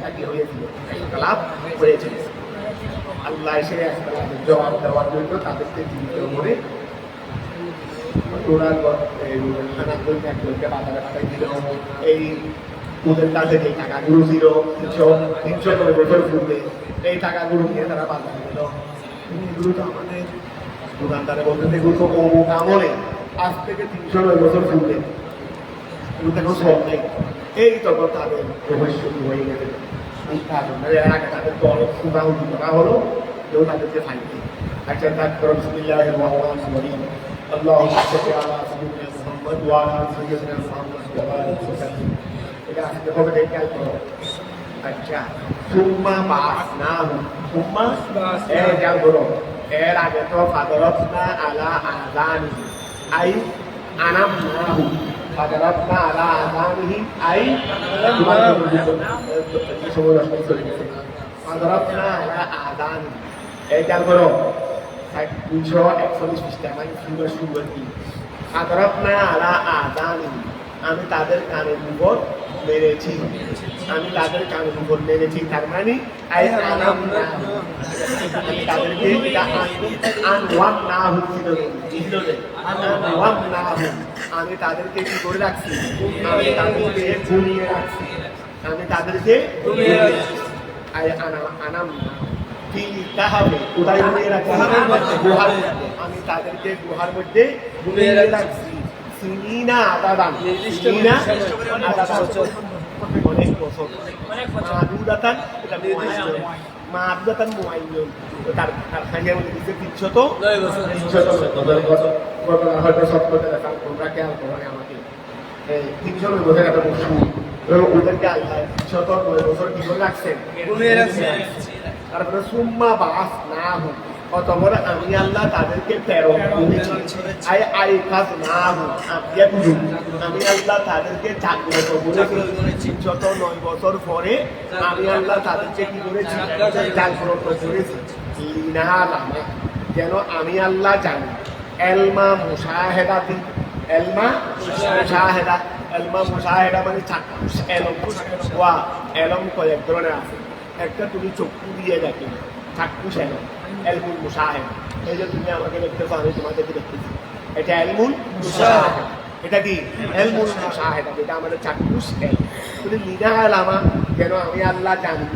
একটা কি হয়েছিল, ইনকলাব হয়েছিল। আল্লাহ এসে জবাব দেওয়ার জন্য তাদেরকে জীবিত করে এই ওদের কাছে যে টাকাগুলো ছিল 390 বছর পূর্বে, এই টাকাগুলো নিয়ে তারা বাজারে গেল। এগুলো তো আমাদের দোকানদারে বলতে এগুলো তো অমুক আমলে আজ থেকে 309 বছর পূর্বে, এগুলো এখন সব নেই। এই তখন তাদের রহস্য হয়ে গেছে। আগে তাদের তো অনেক সুরাহুতি করা হলো, কেউ তাদেরকে ফাইনি। আচ্ছা তারপর বিসমিল্লাহির রহমানির রহিম, আল্লাহুম্মা সাল্লি আলা সাইয়্যিদিনা মুহাম্মদ ওয়া আলা সাইয়্যিদিনা মুহাম্মদ ওয়া বারিক ওয়াসাল্লিম। এটা আজকে হবে খেয়াল করো। আচ্ছা সুম্মা বাসনাহু, সুম্মা খেয়াল করো। এর আগে তো ফাদরাতনা আলা আযানিহি আই আনামনাহু, ফাদরাতনা আলা আযানিহি আই ফাদরাতনা আলা আযানিহি। এই খেয়াল করো 241 পৃষ্ঠা, মানে শুরু কি ফাদরাতনা আলা আযানিহি, আমি তাদের কানের উপর মেরেছি, আমি তাদের কানের উপর মেরেছি। তার মানে আই আনামনাহু, আমি তাদেরকে আনওয়ামনাহু আনওয়ামনাহু, আমি তাদেরকে কি করে রাখছি, আমি তাদেরকে ঘুমিয়ে রাখছি, আমি তাদেরকে ঘুমিয়ে রাখছি। আই আনামনাহু হবে কোথায় ঘুমিয়ে রাখছি, গুহার মধ্যে, আমি তাদেরকে গুহার মধ্যে ঘুমিয়ে রাখছি। সিনিনা আদাদান, সিনিনা আদাদান অনেক বছর, মাদুদাতান এটা মাদুদাতান মুআইয়্যান, তার সংখ্যা মধ্যে দিচ্ছে 309 বছর। হয়তো সত্যতা দেখা তোমরা খেয়াল করো আমাকে, 309 বছর একটা বছর ওদেরকে আল্লাহ 309 বছর কি করে রাখছেন, ঘুমিয়ে রাখছেন। তারপরে সুম্মা বাসনাহু, অতঃপর আমি আল্লাহ তাদেরকে প্রেরণ করেছি। আমি আল্লাহ তাদেরকে জাগ্রত করেছি। 309 বছর পরে আমি আল্লাহ তাদেরকে কি করেছি, জাগ্রত করেছি। যেন আমি আল্লাহ জানি। এলমা মুশাহেদাতি, এলমা মুশাহেদা, এলমা মুশাহেদা মানে চাক্ষুষ এলম। ওয়া এলম কয়েক ধরনের আছে, একটা তুমি চক্ষু দিয়ে দেখে চাক্ষুষ এলম, এলমুল মুশাহেদা। এই যে তুমি আমাকে দেখতেছো, আমি তোমাদেরকে দেখতেছি, এটা এলমুল মুশাহেদা। এটা কি এলমুল মুশাহেদা, এটা আমাদের চাক্ষুষ এলম। তুমি লিনা এলামা যেন আমি আল্লাহ জানি।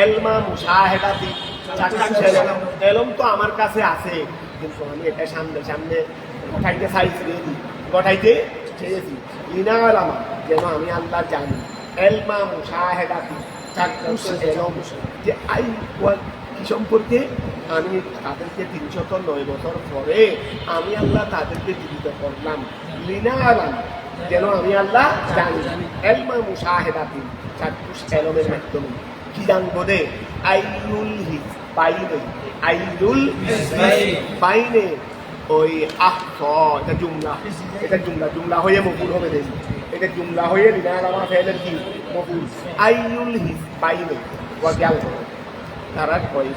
এলমা মুশাহেদাতি, চাক্ষুষ এলম। এলম তো আমার কাছে আছে, কিন্তু আমি এটা সামনে সামনে ঘটাইতে চাইছি, ঘটাইতে চেয়েছি। লিনা এলামা যেন আমি আল্লাহ জানি। এলমা মুশাহেদাতি, চাক্ষুষ এলম। যে আই কি সম্পর্কে, আমি তাদেরকে 309 বছর পরে আমি আল্লাহ তাদেরকে জীবিত করলাম। লিনা আলাম যেন আমি আল্লাহ জানি। এলমা মুশাহেদাতি, চাক্ষুষ এলমের মাধ্যমে কি জানবো দে, আইনুল হিস বাইনে, আইনুল বাইনে ওই এটা জুমলা, এটা জুমলা, জুমলা হয়ে মকুল হবে দেখি, এটা জুমলা হয়ে লিনা আলামা ফেলের কি মকুল। আইনুল হিস বাইনে ওয়া খেয়াল করো। তারা কয়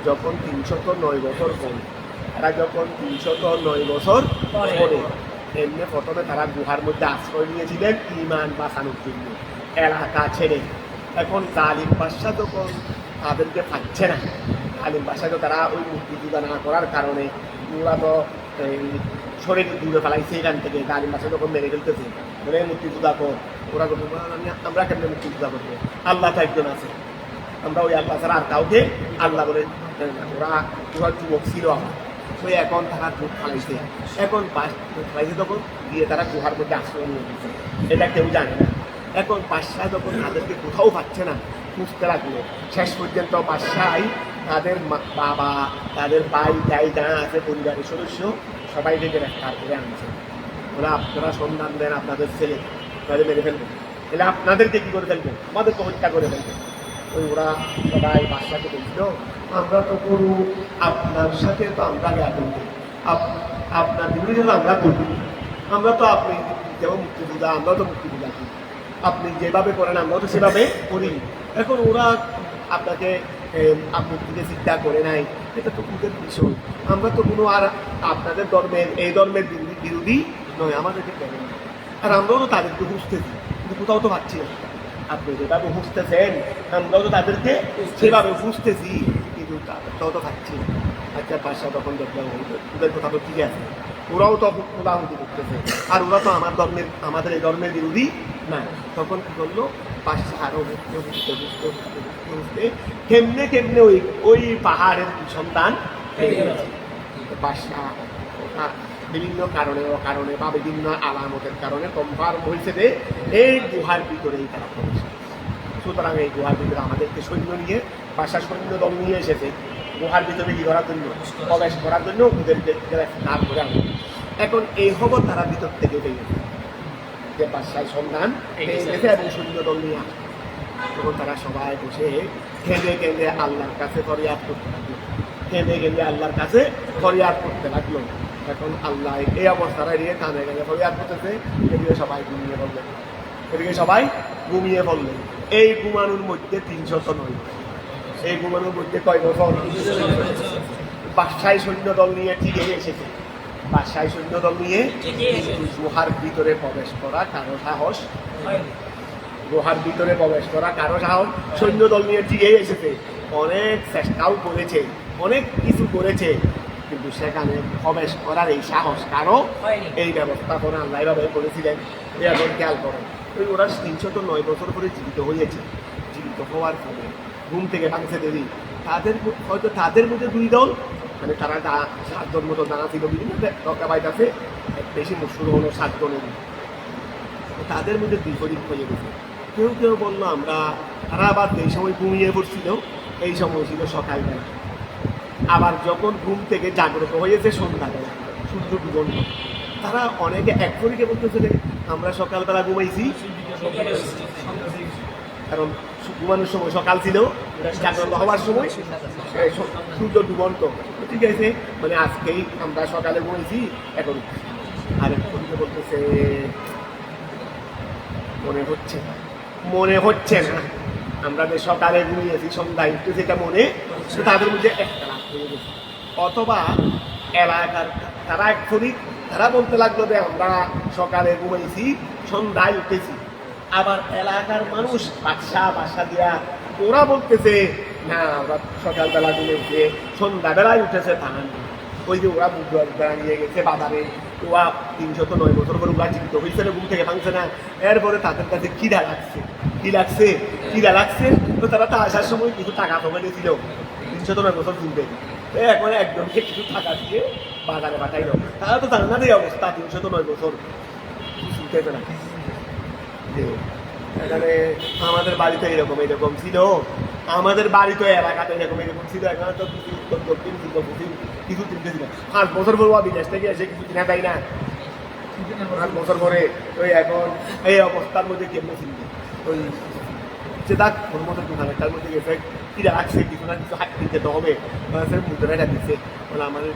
যখন 309 বছর পরে, তারা যখন 309 বছর পরে, এমনি প্রথমে তারা গুহার মধ্যে আশ্রয় নিয়েছিলেন ঈমান বাঁচানোর জন্য এলাকা ছেড়ে। এখন জালিম বাদশা যখন তাদেরকে পাচ্ছে না, জালিম বাদশা তো তারা ওই মূর্তি পূজা না করার কারণে ওরা তো শরীর দূরে ফেলাইছে এখান থেকে। জালিম বাদশা যখন মেরে ফেলতেছে, বলে মূর্তি পূজা কর, ওরা করতে আমরা কেমন মূর্তি পূজা করবো, আল্লাহ তো একজন আছে, আমরা ওই আল্লাহ ছাড়া আর কাউকে আল্লাহ বলে। ওরা যুবক ছিল আমার, তো এখন তারা দুধ ফালাইছে, এখন ফালাইছে তখন দিয়ে তারা গুহার মধ্যে আশ্রয় নিয়ে দিচ্ছে, এটা কেউ জানে না। এখন বাদশাহ যখন তাদেরকে কোথাও পাচ্ছে না, খুঁজতে লাগলো। শেষ পর্যন্ত বাদশাহ তাদের বাবা, তাদের ভাই যাই যা আছে পরিবারের সদস্য সবাইকে গ্রেফতার করে আনছে। ওরা আপনারা সন্ধান দেন আপনাদের ছেলে, তাদের মেরে ফেলবেন, তাহলে আপনাদেরকে কি করে ফেলবেন, আমাদেরকে হত্যা করে ফেলবেন। ওই ওরা সবাই বাদশাকে বলছিল, আমরা তো করু আপনার সাথে তো আমরা জ্ঞাপন করি, আপনার বিরুদ্ধে আমরা করি, আমরা তো আপনি যেমন মুক্তি পূজা, আমরা তো মুক্তি পূজা করি, আপনি যেভাবে করেন আমরা তো সেভাবে করি। এখন ওরা আপনাকে মুক্তিকে চিন্তা করে নাই, এটা তো ওদের বিষয়, আমরা তো কোনো আর আপনাদের ধর্মের এই ধর্মের বিরোধী নয়, আমাদেরকে কেন। আর আমরাও তো তাদেরকে বুঝতেছি, কিন্তু কোথাও তো পাচ্ছি না। আপনি যেভাবে বুঝতেছেন আমরাও তো তাদেরকে সেভাবে বুঝতেছি, কিন্তু তাও তো থাকছি। আচ্ছা বাদশাহ তখন দেখলাম ওদের কথা তো ঠিক আছে, ওরাও তো খোলাহুতি করতেছে, আর ওরা তো আমাদের এই ধর্মের বিরোধী না। তখন কি করলো, বাদশাহ আরো বুঝতে কেমনে কেমনে ওই পাহাড়ের সন্তান বাদশাহ বিভিন্ন কারণে অকারণে বা বিভিন্ন আলামতের কারণে কনফার্ম হয়েছে যে এই গুহার ভিতরেই তারা প্রবেশ। সুতরাং এই গুহার ভিতরে আমাদেরকে সৈন্য নিয়ে বাদশাহ সৈন্য দল নিয়ে এসেছে গুহার ভিতরে কি করার জন্য, প্রবেশ করার জন্য ওদেরকে না করে আনবে। এখন এই খবর তারা ভিতর থেকে পেয়ে গেছে যে বাদশাহ সন্ধান পেয়ে গেছে এবং সৈন্য দল নিয়ে আসে। তখন তারা সবাই বসে কেঁদে কেঁদে আল্লাহর কাছে ফরিয়াদ করতে লাগলো, কেঁদে কেঁদে আল্লাহর কাছে ফরিয়াদ করতে লাগলো। এখন আল্লাহ এই অবস্থাটা এদিকে কানে কানে ফরিয়াদ করতেছে, এদিকে সবাই ঘুমিয়ে পড়লেন, এদিকে সবাই ঘুমিয়ে পড়লেন। এই ঘুমানোর মধ্যে 309, এই ঘুমানোর মধ্যে কয় বছর বাদশাহ সৈন্য দল নিয়ে টিকে এসেছে, বাদশাহ সৈন্য দল নিয়ে গুহার ভিতরে প্রবেশ করা কারো সাহস, গুহার ভিতরে প্রবেশ করা কারো সাহস, সৈন্য দল নিয়ে টিকে এসেছে। অনেক চেষ্টাও করেছে, অনেক কিছু করেছে, কিন্তু সেখানে প্রবেশ করার এই সাহস কারো, এই ব্যবস্থাপনা আল্লাহ এভাবে করেছিলেন। এখন খেয়াল করেন, ওই ওরা 309 বছর ধরে জীবিত হয়েছে। জীবিত হওয়ার ফলে ঘুম থেকে ভাঙছে দেরি, হয়তো তাদের মধ্যে 2 দল, মানে তারা 7 জন মতো জানা ছিল, বিভিন্ন রকাবাইট আছে, বেশি মুসুর হলো 7 জনের, তাদের মধ্যে বিপরীত হয়ে গেছে। কেউ কেউ বললো আমরা, তারা আবার এই সময় ঘুমিয়ে পড়ছিল, এই সময় ছিল সকালবেলা। আবার যখন ঘুম থেকে জাগ্রত হয়েছে সন্ধ্যাবেলা, সূর্য ডুবন্ত, তারা অনেকে এক করিকে বলতেছে যে আমরা সকালবেলা ঘুমাইছি, কারণ ঘুমানোর সময় সকাল ছিল, জাগ্রত হওয়ার সময় সূর্য ডুবন্ত, ঠিক আছে, মানে আজকেই আমরা সকালে ঘুমাইছি এখন। আরেক করিকে বলতেছে মনে হচ্ছে না আমরা যে সকালে ঘুমিয়েছি সন্ধ্যায় একটু যেটা মনে, তাদের মধ্যে একটা লাভ হয়ে গেছে। অথবা এলাকার তারা তারা বলতে লাগলো যে আমরা সকালে ঘুমাইছি সন্ধ্যায় উঠেছি, আবার এলাকার মানুষ বাসা দিয়া ওরা বলতেছে না আমরা সকালবেলা ঘুমিয়েছে সন্ধ্যাবেলায় উঠেছে। তা ওই যে ওরা বেড়া নিয়ে গেছে বাজারে, ওরা 309 বছর পরে ওরা জীবিত হয়েছে না, ঘুম থেকে ভাঙছে না। এরপরে তাদের কাছে খিদা লাগছে, তো তারা তো আসার সময় কিছু টাকা জমা দিয়েছিল 309 বছর ঘুমতে, এখন একজনকে কিছু টাকা দিয়ে বাজারে পাঠাইল। তারা তো জানে না এই অবস্থা, 309 বছর শুনতে না। এখানে আমাদের বাড়িতে এরকম ছিল, আমাদের বাড়িতে এলাকাতে এরকম ছিল। এখানে তো কিছু উত্তর দক্ষিণ পূর্ব পশ্চিম কিছু কিনতে ছিল। 5 বছর পর বিদেশ থেকে এসে কিছু কিনা দেয় না, 5 বছর পরে ওই এখন এই অবস্থার মধ্যে কেমনে ছিল ওই সেটা ওর মতো দোকানের তার মধ্যে গেছে কিরা রাখছে কিছু না কিছু হাত কিনতে তো হবে, মুদ্রাটা দিচ্ছে বলে আমাদের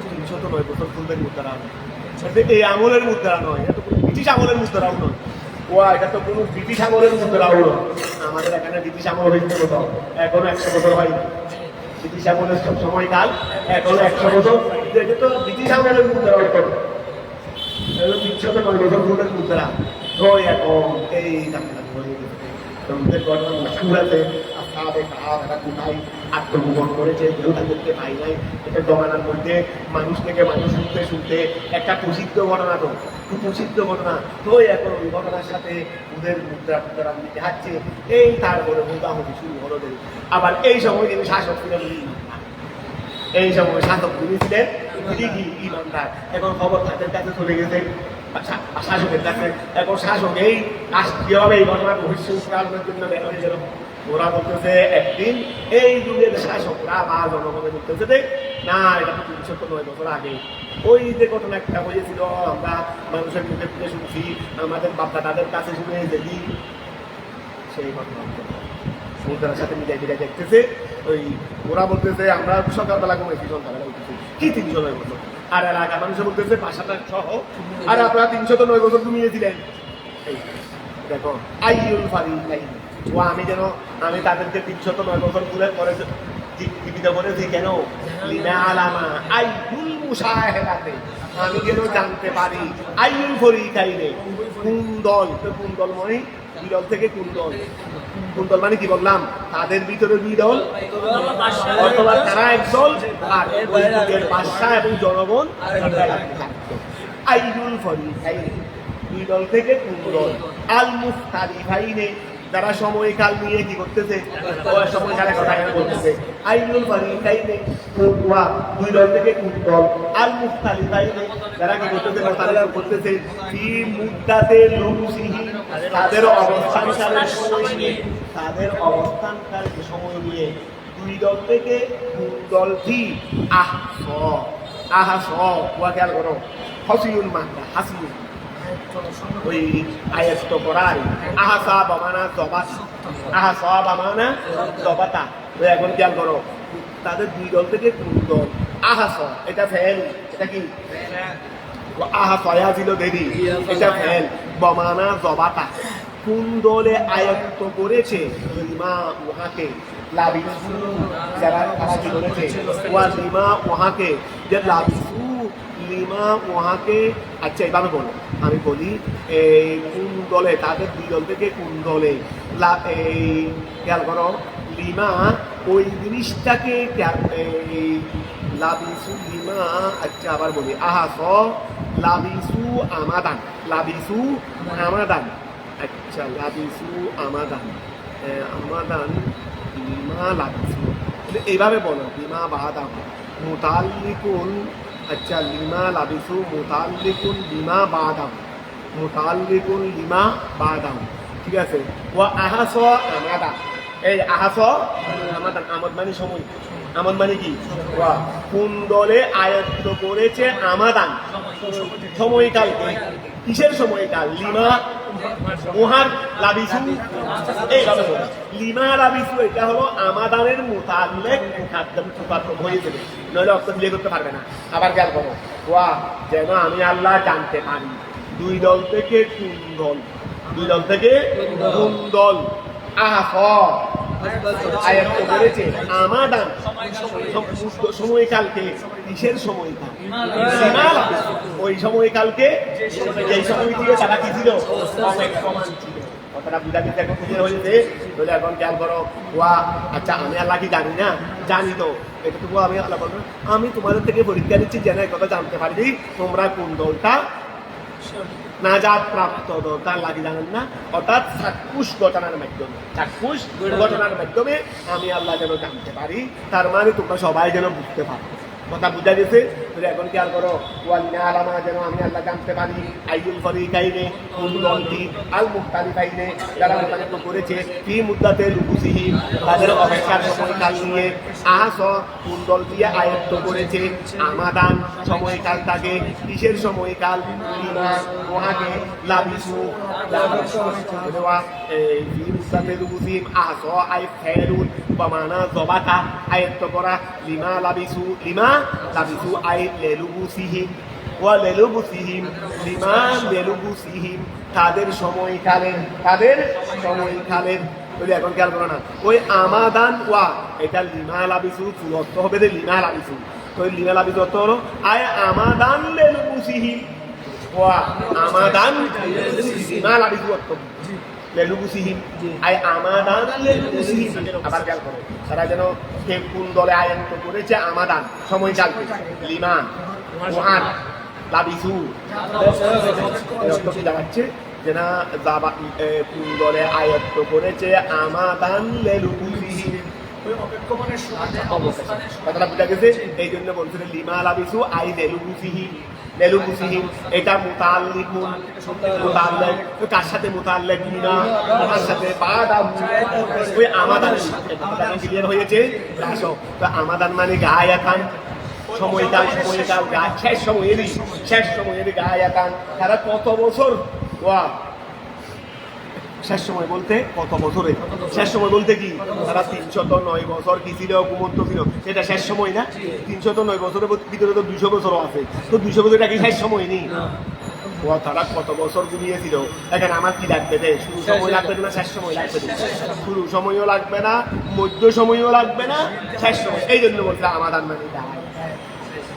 309 বছর পূর্বের মুদ্রা, এই আমলের মুদ্রা নয়, এটা তো কোনো ব্রিটিশ আমলের মুদ্রাও নয়, এটা তো কোনো ব্রিটিশ আমলের মুদ্রাও নয়। আমাদের এখানে ব্রিটিশ আমল হয়েছে কোথাও, এখনো 100 বছর হয়নি। ব্রিটিশ আমলের সব সময়কাল এখনো 100 বছর, এটা তো ব্রিটিশ আমলের মুদ্রা, 309 বছর পূর্বের মুদ্রা। এখন এই আত্মগোপন করেছে, কেউ তাদেরকে পাই নাই। এটা জমানার মধ্যে মানুষ থেকে মানুষ শুনতে একটা প্রসিদ্ধ ঘটনা, তো খুব প্রসিদ্ধ ঘটনা। তো এখন ওই ঘটনার সাথে ওদের মুদ্রা দেখাচ্ছে, এই তারপরে মোটামুটি শুরু হলো। আবার এই সময় তিনি শাসক ছিলেন, এই সময় শাসক তিনি ছিলেন ইমানদার। এখন খবর তাদের কাছে চলে গেছে, শাসকের কাছে। এখন শাসক এই রাষ্ট্রীয়ভাবে এই ঘটনার ভবিষ্যৎ জন্য বের হয়ে গেল। ওরা বলতেছে একদিন এই যুগের শাসকরা বা জনগণের বলতেছে যে না, এটা তো 309 বছর আগে ওই যে ঘটনা একটা হয়েছিল, আমরা মানুষের মুখে মুখে শুনছি, আমাদের বাপটা তাদের কাছে শুনে দেখি, সেই ঘটনা মুদ্রার সাথে মিলাই দেখতেছে। ওই ওরা বলতেছে আমরা সকালবেলা ঘুমাইছি সন্ধ্যাবেলা উঠেছি, কি 309 বছর? আর এলাকা মানুষের বলতেছে বাসাটা সহ, আর আপনারা 309 বছর ঘুমিয়েছিলেন। দেখো আইউল ফারি আমি তাদেরকে 309 বছর পরে জীবিত করেছি কেন? আমি যেন জানতে পারি আইউল ফরি খাইলে কুন্দল, কুন্দল মানে দুই দল থেকে কুন্দল, কুন্দল মানে কি বললাম, তাদের ভিতরে দুই দল অথবা তারা একদল আর বাদশাহ এবং জনগণ আইনুল ফরিকাইন, দুই দল থেকে কুন্দল। আল মুখতালিফাইনে, যারা সময়কাল নিয়ে কি করতেছে, সময়কালের কথা বলতেছে। আইনুল ফরিকাইনে দুই দল থেকে কুন্দল। আল মুখতালিফাইনে, যারা কি করতেছে, মোতালেফা করতেছে। ফি মুদ্দাতে লুমসিহি, তাদের অবস্থানকালের সময় নিয়ে, তাদের অবস্থানকালের সময় নিয়ে দুই দল থেকে কুন্দলটি আহস ওয়া খেয়াল করো, হসিউল মাহদা, হাসিউল ওই আয়াত করার আহাসা বামানা জবাতা, আহাসা বামানা জবাতা। ওই এখন খেয়াল করো, তাদের দুই দল থেকে কোন দল? আহাস, এটা ফেল, এটা কি আহাসয়া ছিল দেরি, এটা ফেল। বামানা জবাতা, কোন দলে আয়ত্ত করেছে লিমা উহাকে, লাবিসু, যারা তারা কি করেছে, ওয়া লিমা উহাকে, যে লাবিসু লিমা উহাকে। আচ্ছা এভাবে বলো, আমি বলি এই কোন দলে, তাদের দুই দল থেকে কোন দলে, এই খেয়াল করো, লিমা ওই জিনিসটাকে লাবিসু লিমা। আচ্ছা আবার বলি, আহাস লাবিসু আমাদান, লাবিসু আমাদান। আচ্ছা লাবিসু আমাদান, আমাদান লিমা লাবিসু, এইভাবে বলো, লিমা বাদাম মুতাল্লিকুন। আচ্ছা লিমা লাবিসু মুতাল্লিকুন লিমা বাদাম, মুতাল্লিকুন লিমা বাদাম, ঠিক আছে। ওয়া আহাস আমাদান, এই আহাস আমাদান, আমদ মানে সময়, আমদ মানে কি, ওয়া কোন দলে আয়ত্ত করেছে আমাদান, সময়কালকে। কিসের সময়কাল? লিমা উহার লাবিসু, এইভাবে বলো, লিমা লাবিসু, এটা হলো আমাদানের মুতাল্লিক মুকাদ্দাম হয়ে যাবে, নইলে অর্থ দিলে করতে পারবে না। আবার খেয়াল করো, ওয়া যেন আমি আল্লাহ জানতে পারি, দুই দল থেকে কোন দল, দুই দল থেকে কোন দল আহাস আয়াত করেছে আমাদান, সময়কালকে। কিসের সময়কাল? ওই সময়কালকে, এই সময় দিয়ে তারা কি ছিল, কথাটা বুঝা দিতে এখন ক্লিয়ার হয়েছে। তাহলে এখন খেয়াল করো, ওয়া আচ্ছা আমি আল্লাহ কি জানি না, জানি তো, এটা তো আমি আল্লাহ বলবো, আমি তোমাদের থেকে পরীক্ষা দিচ্ছি যেন এই কথা জানতে পারি তোমরা কোন দলটা নাজাত প্রাপ্ত দল, তার লাগে জানেন না। অর্থাৎ চাক্ষুষ ঘটনার মাধ্যমে, চাক্ষুষ ঘটনার মাধ্যমে আমি আল্লাহ যেন জানতে পারি, তার মানে তোমরা সবাই যেন বুঝতে পারো। কথা বুঝা গেছে? এখন খেয়াল করো, ওয়ালিনা আলামা, যেন আমি আল্লাহ জানতে পারি, আইয়ুল ফরিকাইনে, কোন দলটি, আল মুখতালিফাইনে, যারা মোতালেফা করেছে, ফি মুদ্দাতে লুবুসিহি, তাদের অপেক্ষার সময়কাল নিয়ে, আহাস কোন দল দিয়ে আয়ত্ত করেছে আমাদান, সময়কালটাকে। কিসের সময়কাল? লিমা উহাকে, লাবিসু, ফি মুদ্দাতে লুবুসিহিম, আহাস আই ফেলুন বামানা জবাতা, আয়ত্ত করা। লিমা লাবিসু, লিমা লাবিসু আই লেলুবুসিহিম, ওয়া লেলুবুসিহিম লিমা লেলুবুসিহিম, তাদের সময়কালের, তাদের সময়কালের। বলি এখন খেয়াল করো না, ওই আমাদান ওয়া, এটা লিমা লাবিসু ফুল অর্থ হবে যে লিমা লাবিসু, তো লিমা লাবিসু অর্থ হলো আয় আমাদান লেলুবুসিহিম, ওয়া আমাদান লিমা লাবিসু অর্থ লেলুবুসিহিম, আয় আমাদান লেলুবুসিহিম। আবার খেয়াল করো, তারা যেন কে কোন দলে আয়ত্ত করেছে আমাদান, সময়কাল, লিমা উহার লাবিসু, অর্থ কি দাঁড়াচ্ছে যে না কোন দলে আয়ত্ত করেছে আমাদান লেলুবুসিহিম, কথাটা বুঝা গেছে। এই জন্য বলছিল লিমা লাবিসু আই লেলুবুসিহিম, লেলুবুসিহিম, এটা মুতাল্লিকুন, মুতাল্লিক, কার সাথে মুতাল্লিক? লিমা, তার সাথে বাদাম, ওই আমাদানের সাথে। কথাটা ক্লিয়ার হয়েছে? আসো, তো আমাদান মানে গায়াতান, সময়কাল, সময়কাল, শেষ সময়েরই, শেষ সময়ের গায়াতান। তারা কত বছর? ওয়া শেষ সময় বলতে কত বছরে? শেষ সময় বলতে কি, তারা 309 বছর কি ছিল, ঘুমন্ত ছিল, সেটা শেষ সময় না? 309 বছরের ভিতরে তো 200 বছরও আছে, তো 200 বছর কি শেষ সময় নেই? ও তারা কত বছর ঘুমিয়েছিল। এখন আমার কি লাগবে দে, শুরু সময় লাগবে না, শেষ সময় লাগবে? শুরু সময়ও লাগবে না, মধ্য সময়ও লাগবে না, শেষ সময়। এই জন্য বলছে আমাদান মানে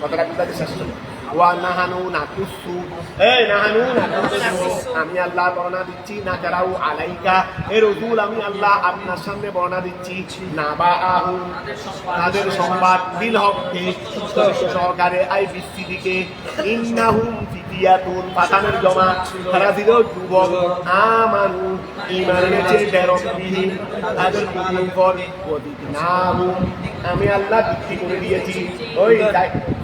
কথাটা বুঝতে শেষ সময়। ওয়া নাহানু নাকুসু নাহানু নাকুসু আমি আল্লাহ বর্ণনা দিচ্ছি না কারাউ আলাইকা এ রাসূল আমি আল্লাহ আপনার সামনে বর্ণনা দিচ্ছি না বা আহু তাদের সংবাদ বিল হককে সহকারে আই বিসিদিকে ইন্নাহুম ফিতিয়াতুন পাতানের জমা তারা ছিল যুবক আমানু ঈমান এনেছে বেরব্বিহিম তাদের প্রতির উপর ওয়াদিনাহু আমি আল্লাহ বৃদ্ধি করে দিয়েছি ওই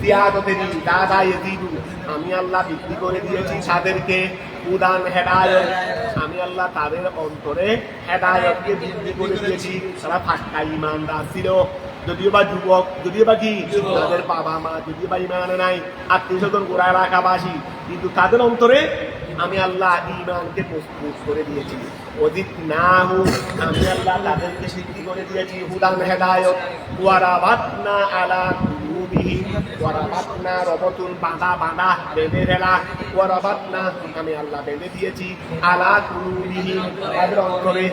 জিয়াদতের দাদা ইয়াজিদু আমি আল্লাহ বৃদ্ধি করে দিয়েছি তাদেরকে উদান হেদায়েত আমি আল্লাহ তাদের অন্তরে হেদায়েতকে বৃদ্ধি করে দিয়েছি তারা ফাঁকা ঈমানদার ছিল যদিও বা যুবক যদিও বা কি তাদের বাবা মা যদিও বা ঈমান নাই আত্মীয় স্বজন গোড়া এলাকাবাসী কিন্তু তাদের অন্তরে আমি আল্লাহ ঈমানকে মজবুত করে দিয়েছি অধিক না হোক আমি আল্লাহ তাদেরকে সিদ্ধি করে দিয়েছি হুদান হেদায়ত ওয়ারাবাতনা আলা কুলুবিহিম ওয়ারাবাতনা রবতুন বাঁধা বাঁধা বেঁধে ফেলা ওয়ারাবাতনা আমি আল্লাহ বেঁধে দিয়েছি আলা কুলুবিহিম তাদের অন্তরে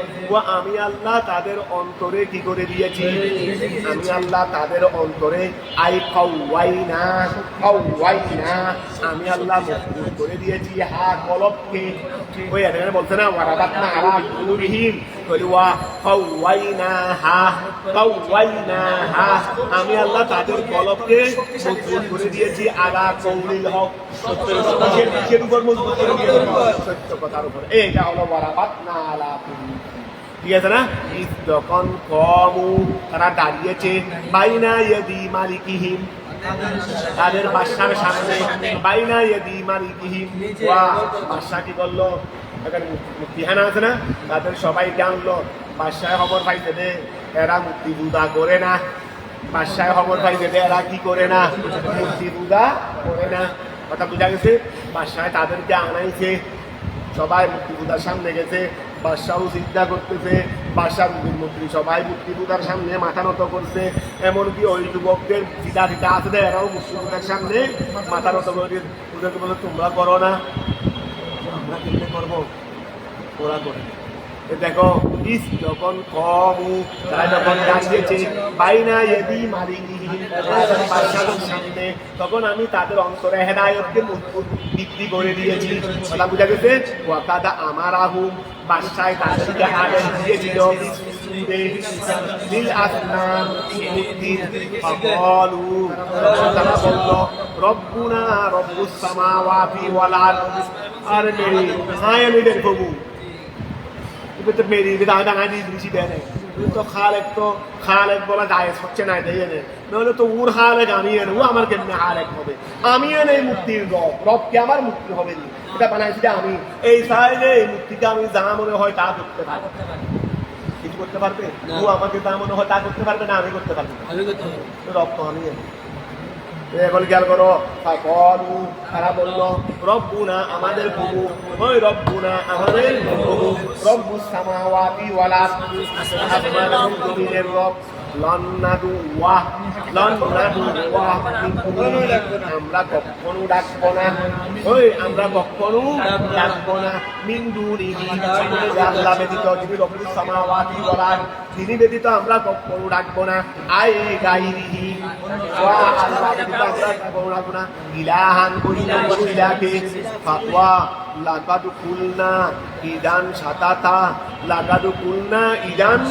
আমি আল্লাহ তাদের অন্তরে কি করে দিয়েছি আমি আল্লাহ তাদের অন্তরে কাওয়াইনা আমি আল্লাহ মজবুত করে দিয়েছি হা কলবকে ওই এখানে বলছে না ওয়ারাবাতনা আলা কুলুবিহিম ওয়া কাওয়াইনাহা আমি আল্লাহ তাদের কলবকে মজবুত করে দিয়েছি আলা কওলিল হক সত্যের উপর মজবুত করে দিয়েছি সত্য কথার উপর এইটা হলো ওয়ারাবাতনা আলা কুলুবিহিম ঠিক আছে না যখন কমু তারা দাঁড়িয়েছে বাইনা ইয়াদি মালিকিহিম তাদের বাদশার সামনে বাইনা ইয়াদি মালিকিহিম ওয়া বাদশা কি করলো মুক্তিহানা আছে না তাদের সবাইকে আনলো বাদশায় খবর পাইতে দে এরা মুক্তি পূজা করে না বাদশায় খবর পাইতে দে এরা কি করে না মুক্তি পূজা করে না কথা বোঝা গেছে বাদশায় তাদেরকে আনাইছে সবাই মুক্তি পূজার সামনে গেছে বাদশাহ চিন্তা করতেছে বাদশার মন্ত্রী সবাই মুক্তি পূজার সামনে মাথা নত করছে এমনকি ওই যুবকদের চিতা চিতা আছে এরাও মুক্তি পূজার সামনে মাথা নত করে পূজাকে বলে তোমরা করো না আমরা কেমনে করবো ওরা করে দেখো ইস যখন কমু তারা যখন দাঁড়িয়েছে বাইনা ইয়েদি মালিকিহিম বাদশাহের সামনে তখন আমি তাদের অন্তরে হেদায়েতকে মজবুত বৃদ্ধি করে দিয়েছি কথা বুঝা গেছে ওয়াকাদা আমারাহুম বাদশাহ তাদেরকে আদেশ দিয়েছিল লিল আসনাম মুক্তির ফাকালু তারা বলল রব্বুনা রব্বুস সামাওয়াতি ওয়াল আরদ আর মেরি মেয়েদের প্রভু তো মেরি দাঁড়ায় দিয়েছি দেয় তো খালেক বলা যায় হচ্ছে না দেয় নাহলে তো ওর হালেক আমি এনে ও আমার কেমনি হালেক হবে আমি এনে মুক্তির রবকে আমার মুক্তি হবে না এটা বানাইছি আমি এই সাইডে এই মুক্তিকে আমি যা মনে হয় তা করতে পারবো কিছু করতে পারবে ও আমাকে যা মনে হয় তা করতে পারবে না আমি করতে পারবো রব তো আমি এখন খেয়াল করো তারা বললো রব্বুনা আমাদের প্রভু ওই রব্বুনা আমাদের প্রভু রব্বুস সামাওয়াতি ওয়াল আরদি আসমান এবং জমিনের রব আমরা কখনো ডাকবো না ওই আমরা কখনো ডাকবো না মিন দুনিহি আল্লাহ ব্যতীত যিনি রব্বুস সামাওয়াতি ওয়াল আরদ তিনি ব্যতীত আমরা কখনো ডাকবো না আই গায়রিহি ওয়া আল্লাহ ব্যতীত আমরা কখনো ডাকবো না ইলাহান অন্য ইলাকে ফাতওয়া লাকাদু কুলনা ইদান সাতাতা লাকাদু কুলনা ইদান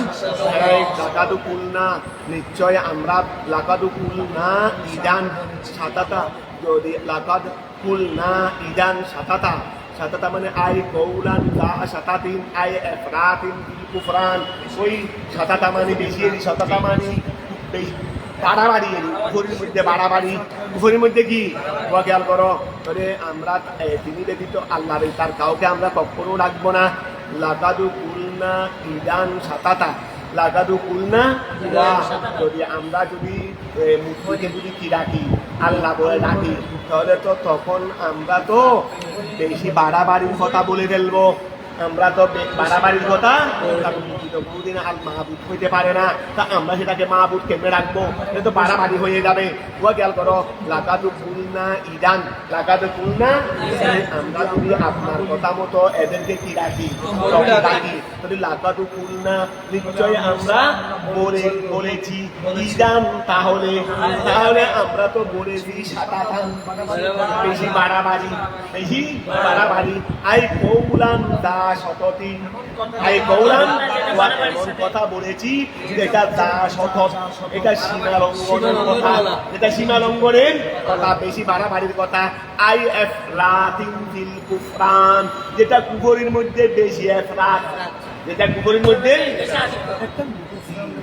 লাকাদু কুলনা নিশ্চয় আমরা লাকাদু কুলনা ইদান সাতাতা যদি লাকাদ কুলনা ইদান সাতাতা সাতাতা মানে আই কৌলান দা সাতাতিন আই এফরাতিন কুফরান ওই সাতাতা মানে বেশি সাতাতা মানে বেশি বাড়াবাড়ি কুফরির মধ্যে বাড়াবাড়ি কুফরির মধ্যে কি খেয়াল করো মানে আমরা তিনি ব্যতীত আল্লাহ তার কাউকে আমরা কখনো রাখবো না লাকাদু কুলনা ইদান সাতাতা লাকাদু কুলনা যদি আমরা যদি মূর্তিকে যদি কি রাখি আল্লাহ বলে রাখি তাহলে তো তখন আমরা তো বেশি বাড়াবাড়ির কথা বলে ফেলবো আমরা তো বাড়াবাড়ির কথা কোনদিন আল মাহবুদ হইতে পারে না, তা আমরা সেটাকে মাহবুদ কেমনে রাখবো? এটা তো বাড়াবাড়ি হয়ে যাবে। ও খেয়াল করো, লাগাতু কুলনা ইদান, লাগাতু কুলনা, আমরা যদি আপনার কথা মতো এদেরকে কি রাখি, রাখি, তাহলে লাগাতু কুলনা নিশ্চয় আমরা বলেছি ইদান, তাহলে আমরা তো বলেছি সাতাতান, বেশি বাড়াবাড়ি, বেশি বাড়াবাড়ি। আই কৌলান দা শততি, আই কৌলান এমন কথা বলেছি যেটা দা শতক, এটা সীমা লঙ্ঘনের কথা, এটা সীমা লঙ্ঘনের কথা, বেশি বাড়াবাড়ির কথা। আই এফরাতিন ফিল কুফরান, যেটা কুফরির মধ্যে বেশি এফরাত, যেটা কুফরির মধ্যে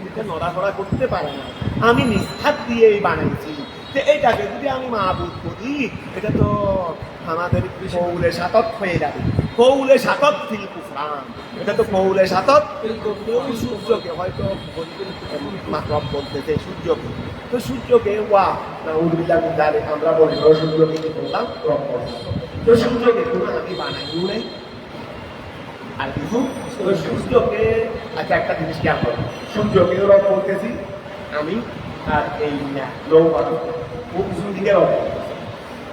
একটা নড়াফড়া করতে পারে না, আমি নিষ্ঠাত দিয়েই বানাইছি। এটাকে যদি আমি মাহবুদ করি, এটা তো আমাদের কৌলে সাতত হয়ে যাবে, কৌলে সাতত ফিল কুফরান, এটা তো কৌলে সাতত। সূর্যকে হয়তো মাতরব বলতেছে, সূর্যকে, তো সূর্যকে ওয়া না উদ্ভিদ আমরা বলি সূর্যকে কি করলাম, তো সূর্যকে কোনো আমি বানাইও নাই। আর কিছু সূর্যকে, আচ্ছা একটা জিনিস খেয়াল করো, সূর্যকে রব বলতেছি আমি, আর এই দিকে রব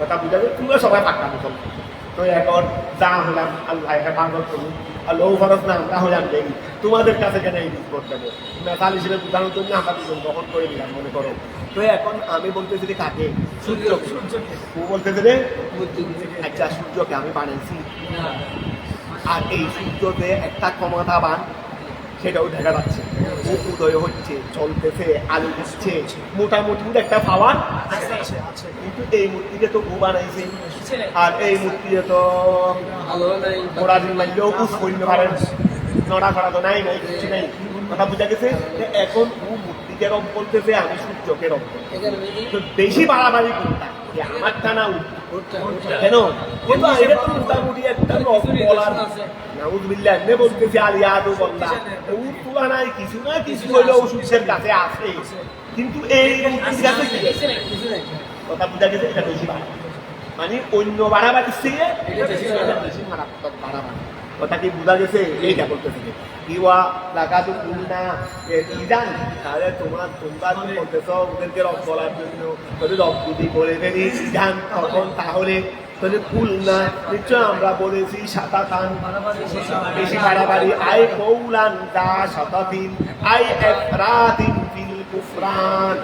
কথা বুঝাবে, তোমরা সবাই পাক্কা মতন। তো এখন যা হলাম আল্লাহ এটা পাগল করুন, আর লৌ খরচ না আমরা হলাম নেই, তোমাদের কাছে কেন এই বিস্পোর্ট দেবো, মেসাল হিসেবে বোঝানোর জন্য আমরা দুজন গ্রহণ করে নিলাম মনে করো। তো এখন আমি বলতেছি যে কাকে, সূর্যকে, ও বলতেছে রে আচ্ছা সূর্যকে আমি বানাইছি, আর এই সূর্যতে একটা ক্ষমতাবান, সেটাও দেখা যাচ্ছে, উদয় হচ্ছে, চলতেছে, আলো দিচ্ছে, মোটামুটি একটা পাওয়ার আছে। কিন্তু এই মূর্তিকে তো ও বানাইছে, আর এই মূর্তিতে তো ওরা দিন মানলেও উফ করতে পারেন, নড়া করা তো নাই, কিছু নাই, কথা বোঝা গেছে। এখন ও মূর্তিকে রব বলতেছে, আমি সূর্যকে রব, তো বেশি বাড়াবাড়ি কোনটা, আমার টানা কেন, এটা তো মোটামুটি একটা রব বলার নাউযুবিল্লাহ, এমনি বলতেছি আলিয়াদু বল্লাহ, ওর তুলনায় কিছু না কিছু হলেও সূর্যের কাছে আছে, কিন্তু এই কাছে কথা বোঝা গেছে, এটা বেশি বাড়াবাড়ি, মানে অন্য বাড়াবাড়ির থেকে বেশি মারাত্মক বাড়াবাড়ি, কথা কি বোঝা গেছে? এইটা বলতেছে ইওয়া লাগাতু কুলনা ইদান, তাহলে তোমরা বলতেছ ওদেরকে রব বলার জন্য, যদি রব যদি বলে ফেলি ইদান তখন, তাহলে কুলনা নিশ্চয় আমরা বলেছি সাতাতান, বেশি বাড়াবাড়ি। আই কৌলান দা শতাতিন, আই এফরাতিন ফিল কুফরান,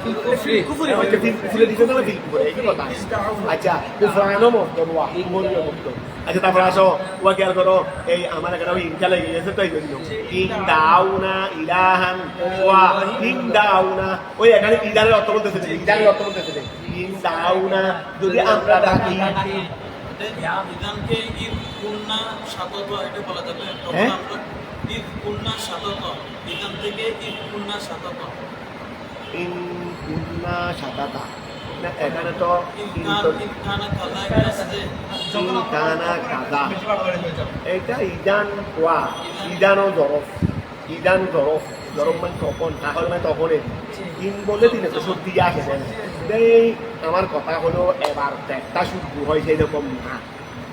কুফরি হচ্ছে কুফরে দিতে না ফিল কুফরে, এই কথা। আচ্ছা কুফরানও মুক্ত, ওয়া মুক্ত। আচ্ছা তারপর আসো, ওয়া খেয়াল করো, এই আমার এখানে ইনকা লেগে গেছে, তো এই জন্য ইনদাউনা ইলাহান ওয়া ইনদাউনা, ওই এখানে ইদানের অর্থ বলতেছে, ইদানের অর্থ বলতেছে ইনদাউনা, যদি আমরা ডাকি বিধানকে ঈদ কুন্না সাতত এটা বলা যাবে, তখন আমরা ঈদ কুন্না সাতত, বিধান থেকে ঈদ কুন্না সাতত, ইন কুন্না সাতাতা, না এখানে তো ইনকানা কাযা এটা আছে, ইনকানা কাযা, এটা ইদান ওয়া, ইদানও জরফ, ইদান জরফ, জরফ মানে তখন, তাহলে মানে তখনই ইন বলে তিনি তো সত্যি আসে। এই আমার কথা হলো এবার একটা শুদ্ধ হয় সেই রকম না,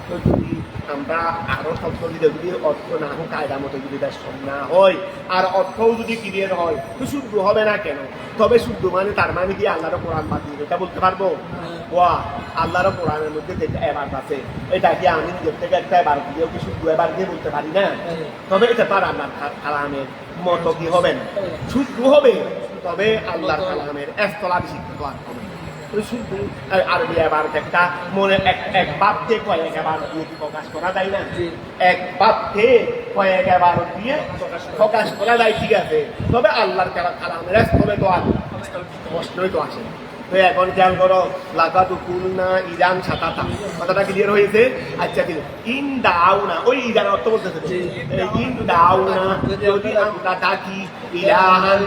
তো যদি আমরা আরো শব্দ দিলে যদি অর্থ না হোক, কায়দা মতো যদি দর্শন না হয়, আর অর্থও যদি ক্লিয়ার হয়, তো শুদ্ধ হবে না কেন? তবে শুদ্ধ মানে তার মানে কি আল্লাহর কোরআন বাদ দিয়ে এটা বলতে পারবো? ওয়া আল্লাহর কোরআনের মধ্যে এবার আছে, এটা কি আমি নিজের থেকে একটা এবার দিয়েও কি শুদ্ধ এবার দিয়ে বলতে পারি না? তবে এটা তার আল্লাহর কালামের মতো কি হবে না, শুদ্ধ হবে, তবে আল্লাহর কালামের একতলা বিশিষ্ট হবে। শুদ্ধ আরবি এবার একটা মনে এক বাপকে কয়েক এবার দিয়ে প্রকাশ করা যায় না, এক বাপকে কয়েক এবার দিয়ে প্রকাশ করা যায়, ঠিক আছে, তবে আল্লাহর কালামের স্থলে তো আর প্রশ্নই তো আসে। তো এখন খেয়াল করো, লাগাতু কুলনা ইদান সাতাতা, কথাটা ক্লিয়ার হয়েছে? আচ্ছা ঠিক আছে, ইন দাউনা, ওই ইদান অর্থ বলতেছে, ইন দাউনা যদি আমরা ডাকি ইলাহান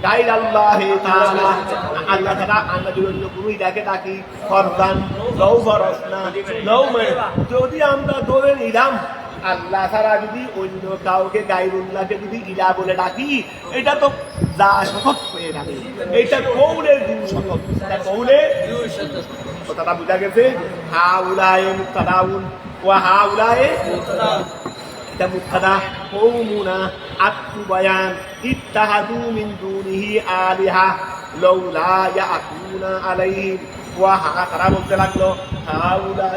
গাইর আল্লাহ তাআলা, আল্লাহ তাআলা, আমরা যদি অন্য কোনো ইলাকে ডাকি, ফরদান লও ফরসনা লও, যদি আমরা ধরে নিলাম আল্লাহ ছাড়া যদি অন্য কাউকে গায়রুল্লাহকে যদি ইলা বলে ডাকি, এটা তো যা শতক হয়ে যাবে, এটা কৌলের শতক, এটা কৌলের কথাটা বোঝা গেছে। হাউলায়ে মুক্তাদাউন ওয়া হাউলায়ে, এটা মুক্তাদা কওমুনা আতফু বায়ান ইত্তাহাদু মিন দুনিহি আলিহা লাউলা ইয়াকুনা আলাইহিম ওয়া তারা বলতে লাগলো হাউলা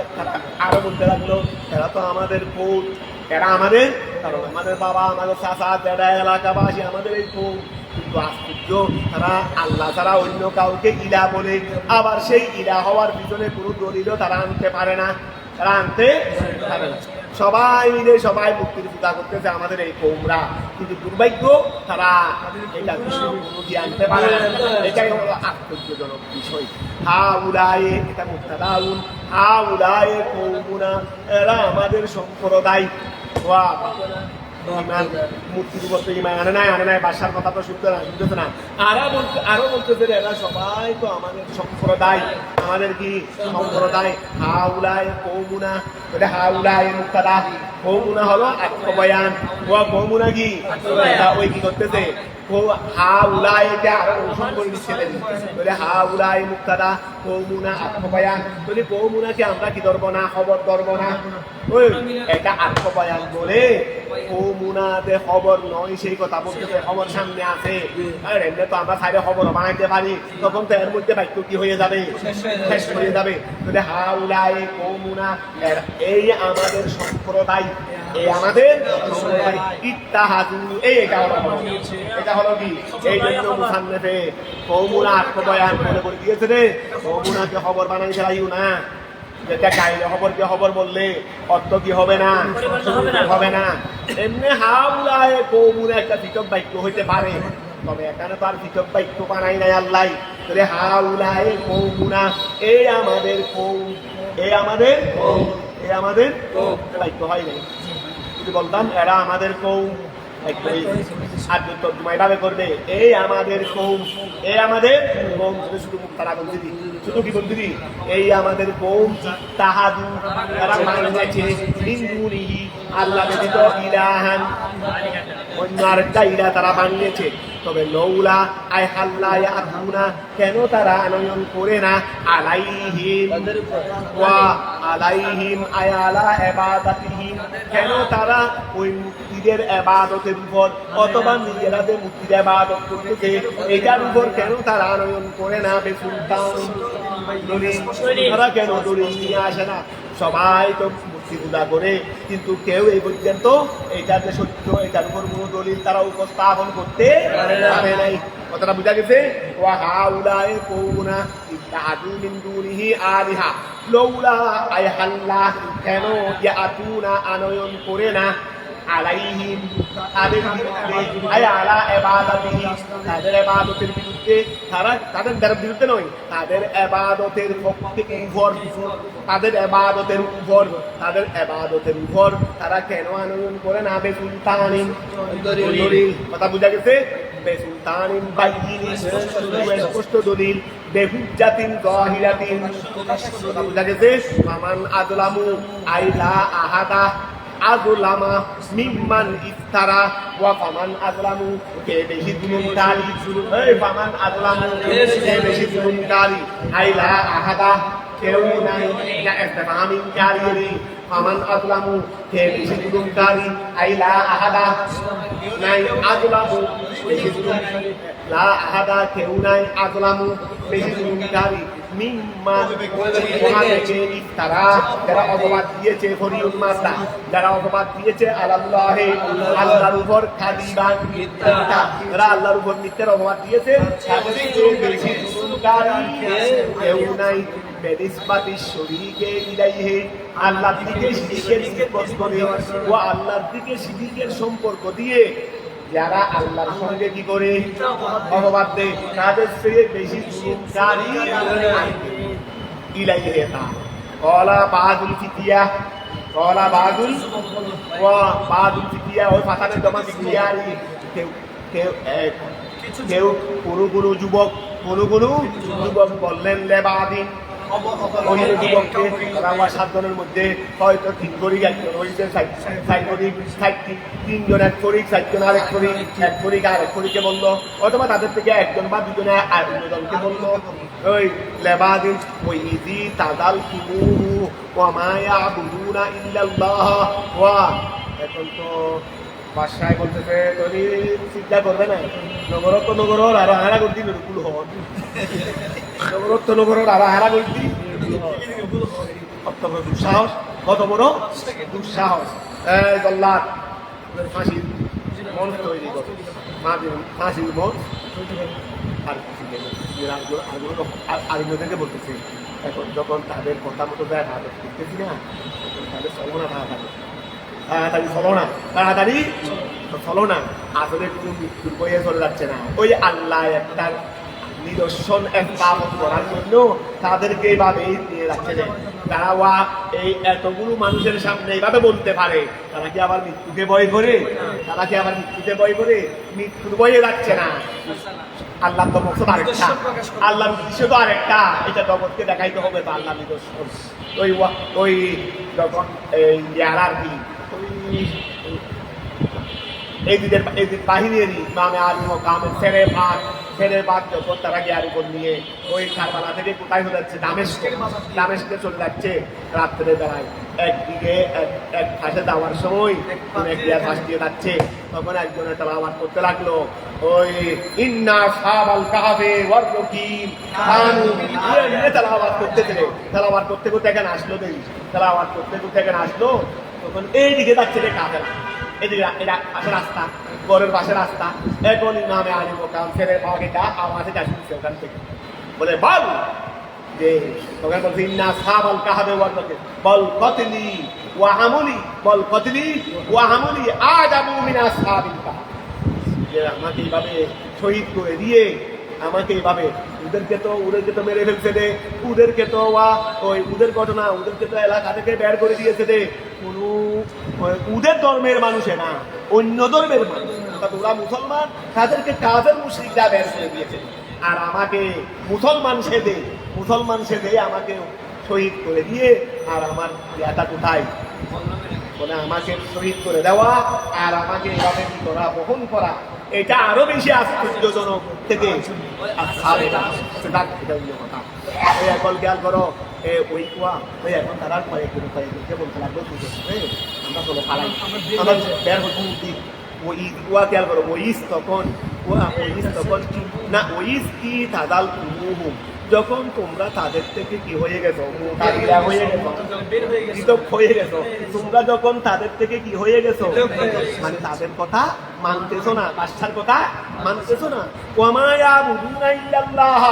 আরো বলতে লাগলো এরা তো আমাদের কৌম, এরা আমাদের কারণ আমাদের বাবা আমাদের চাচা দাদা এলাকাবাসী আমাদের এই কৌম। কিন্তু আশ্চর্য তারা আল্লাহ ছাড়া অন্য কাউকে ইলা বলে, আবার সেই ইলা হওয়ার পিছনে কোনো দলিলও তারা আনতে পারে না, তারা আনতে পারে না। সবাই মিলে সবাই মুক্তির পূজা করতেছে আমাদের এই কৌমরা, কিন্তু দুর্ভাগ্য তারা এটা কোনো আনতে পারে না। এটাই হলো আশ্চর্যজনক বিষয়। হা উলায়ে এটা মুক্তাদাউন, হা উলায়ে কৌমুনা এরা আমাদের সম্প্রদায়। ওয়া মূর্তির উপর তো ইমান আনে নাই বাসার কথা তো শুনতেছে না। আরো বলতেছে এরা সবাই তো আমাদের সম্প্রদায়, আমাদের কি সম্প্রদায়। হাউলায় কৌমুনা, হাউলায় মুক্তাদা, কৌমুনা হলো আত্মবয়ান। ও কৌমুনা কি ওই কি করতেছে হাউলায় এটা আরো অনুসরণ করে দিচ্ছিলেন। হাউলায় মুক্তাদা কৌমুনা আত্মবয়ান, কৌমুনাকে আমরা কি ধরবো না, খবর ধরবো না। ওই এটা আত্মবয়ান বলে কৌমুনাতে খবর নয় সেই কথা বলতেছে, খবর সামনে আছে। আর এমনি তো আমরা সাইডে খবর বানাইতে পারি, তখন তো এর মধ্যে বাক্য কি হয়ে যাবে, শেষ হয়ে যাবে। হাউলায় কৌমুনা এই আমাদের সম্প্রদায়, এই আমাদের সম্প্রদায়। ইত্তাহাদু এটা হলো কি, এই জন্য মুসান্নেফে কৌমুনা আত্মবয়ান বলে দিয়েছে রে, কৌমুনাকে খবর বানাই ফেলাইও না। যেটা কাইলে খবর বললে অর্থ কি হবে না, হবে না। এমনি হাউলায় কৌমুনা একটা পৃথক বাক্য হইতে পারে, তবে এখানে তো আর পৃথক বাক্য বানাই নাই আল্লাহ। হাউলায় কৌমুনা এই আমাদের কৌম, এই আমাদের বাক্য হয় নাই। যদি বলতাম এরা আমাদের কৌম, আর তর্জমা এভাবে করবে এই আমাদের কৌম, এই আমাদের কৌম। শুধু মুক্তারা বলতে দিই, শুধু কি বলতে দিই, এই আমাদের কৌম তাহাদু তারা মানেছে মিন দুনিহি আল্লাহ ব্যতীত ইলাহান, অন্য আরেকটা ইলা তারা বানিয়েছে। তবে লৌলা আই হাল্লা ইয়াকুনা কেন তারা আনয়ন করে না আলাইহিম ওয়া আলাইহিম আয়ালা ইবাদাতিহিম কেন তারা ওই মূর্তিদের ইবাদতের উপর অথবা নিজেরা যে মূর্তির ইবাদত করতেছে এটার উপর কেন তারা আনয়ন করে না বেসুলতান দলিল, তারা কেন দলিল নিয়ে আসে না? সবাই তো মূর্তি পূজা করে, কিন্তু কেউ এই পর্যন্ত এটা যে সত্য এটার উপর কোনো দলিল তারা উপস্থাপন করতে পারে নাই। কথাটা বুঝা গেছে? ওয়া হাউলায়ে কওমুনা ইত্তাহাদু মিন দুনিহি আলিহা লাউলা আই হাল্লা কেন ইয়াতুনা আনয়ন করে না আলাইহিম তাদের বিরুদ্ধে আই আলা ইবাদাতিহি তাদের ইবাদতের বিরুদ্ধে, তারা তাদের বিরুদ্ধে নয়, তাদের ইবাদতের পক্ষে উপর, তাদের ইবাদতের উপর তারা কেন আনয়ন করে না বেসুলতানিন দলিল। কথা বুঝা গেছে? বেসুলতানিন বাইয়িনিন স্পষ্ট দলিল, বেহুজ্জাতিন যাহিরাতিন। কথা বুঝা গেছে? ফামান আযলামু আইলা আহাদা আযলামা মিম্মান ইফতারা ওয়া ফামান আযলামু কে বেশি জুলুমকারী, এই ফামান আযলামু কে বেশি জুলুমকারী আইলা আহাদা কেউ নাই, এটা ইসতিফহাম ইনকারি। ফামান আযলামু কে বেশি জুলুমকারী আইলা আহাদা নাই আযলামু বেশি জুলুমকারী, লা আহাদা কেউ নাই আযলামু বেশি জুলুমকারী মিম্মান ওয়াকে ইফতারা যারা অপবাদ দিয়েছে, ফরিউন মাসা যারা অপবাদ দিয়েছে আলাল্লাহি আল্লাহর উপর কাযিবান মিথ্যা, যারা আল্লাহর উপর মিথ্যার অপবাদ দিয়েছে তাদের চেয়ে বেশি জুলুমকারী কেউ নাই। বেনিসবাতি শরীকে ইলাইহি আল্লাহর দিকে শিরকের নিসবত করে, ও আল্লাহর দিকে শিরকের সম্পর্ক দিয়ে যারা আল্লাহর সঙ্গে কি করে অপবাদ দেয় তাদের চেয়ে বেশি জুলুমকারী ইলাইহি তা কলা বাদুল ফিতিয়া, কলা বাদুল ওয়া বাদুল ফিতিয়া ওই ফাতানের জমা ফিতিয়ারি কেউ কোনো যুবক বললেন লেবাদিন ওই যুবককে আমার 7 জনের মধ্যে হয়তো 3 করি একজন হইছে 6 করি 3 জন 1 করি 4 জন আরেক করি 1 করি আরেক করিকে বললো, অথবা তাদের থেকে একজন বা দুজনে আর অন্যজনকে বললো ওই লেবাদিন ওই ইজি তাদাল কুমুহু ওয়া মা ইয়াবুদুনা ইল্লাল্লাহ ওয়া এখন তো বাসায় বলতেছে তুমি চিন্তা করবে না নগর আর হারা করতি কুল হন নগর আর হারা করতি কত বড় দুঃসাহস, কত বড় দুঃসাহস। জল্লাদ ফাঁসির মন তৈরি করে ফাঁসির মন আর আরেকজনকে বলতেছে এখন যখন তাদের কথা মতো দেয় তাদের করতেছি না তাদের চলো না তাড়াতাড়ি চলো না তাড়াতাড়ি চলো না আসলে কোনো মৃত্যুর বইয়ে চলে যাচ্ছে না। ওই আল্লাহ একটা নিদর্শন স্থাপন করার জন্য তাদেরকে এইভাবে নিয়ে যাচ্ছে না। তারা এই এতগুলো মানুষের সামনে এইভাবে বলতে পারে, তারা কি আবার মৃত্যুকে ভয় করে? তারা কি আবার মৃত্যুকে ভয় করে? মৃত্যুর ভয়ে যাচ্ছে না। আল্লাহ তো মকসদ আরেকটা, আল্লাহর উদ্দেশ্য তো আরেকটা, এটা জগৎকে দেখাইতে হবে তো আল্লাহ নিদর্শন। ওই যখন আর কি এই বাহিনীরই নামে আলিম কামের ফেরে ভাগ যখন তারা গিয়ার উপর নিয়ে ওই কারবালা থেকে কোথায় হয়ে যাচ্ছে দামেস্কে চলে যাচ্ছে রাত্রে বেলায়, একদিকে এক পাশে যাওয়ার সময় এক পাশ দিয়ে যাচ্ছে, তখন একজনে তেলাওয়াত করতে লাগলো ওই ইন্না সাবাল কাহাবে ওয়ারকিম কানু তেলাওয়াত করতে করতে এখানে আসলো দেখি তেলাওয়াত করতে এখানে আসলো, তখন এইদিকে যাচ্ছে রে কাফেরা, এদিকে এটা পাশে রাস্তা, ঘরের পাশে রাস্তা, এখন নামে আলিম কাম ফেরে পাওয়া আওয়াজে যাচ্ছে ওখান থেকে বলে বল যে তখন বলছে ইন্না সাবাল কাহাবে ওয়ারকিম বল কতলি ওয়াহামুলি আজাবু মিন আসহাবিল কাহফ, যে আমাকে এইভাবে শহীদ করে দিয়ে আমাকে এইভাবে ওদেরকে তো মেরে ফেলছে রে, ওদেরকে তো ওদের ঘটনা ওদেরকে তো এলাকা থেকে বের করে দিয়েছে রে, কোনো ওদের ধর্মের মানুষে না অন্য ধর্মের মানুষ, ওরা মুসলমান তাদেরকে কাফের মুশরিকরা বের করে দিয়েছে, আর আমাকে মুসলমান সেদে আমাকে শহীদ করে দিয়ে আর আমার ইয়াটা কোথায় বলে আমাকে শহীদ করে দেওয়া আর আমাকে এভাবে কি করা বহন করা, এটা আরো বেশি আশ্চর্যজনক থেকে কথা। এখন খেয়াল করো ওই কুয়া ওই এখন তারা কয়েকজনকে বলতে লাগলো আমরা চলো খালাই আমরা বের হতো ওই কুয়া খেয়াল করো ওইস তখন না ওইস কি তাদাল যখন তোমরা তাদের থেকে কি হয়ে গেছো হয়ে গেছো তোমরা যখন তাদের থেকে কি হয়ে গেছো মানে তাদের কথা মানতেছো না, বাদশার কথা মানতেছো না, ওয়ামায়া বুদুনা ইল্লাল্লাহ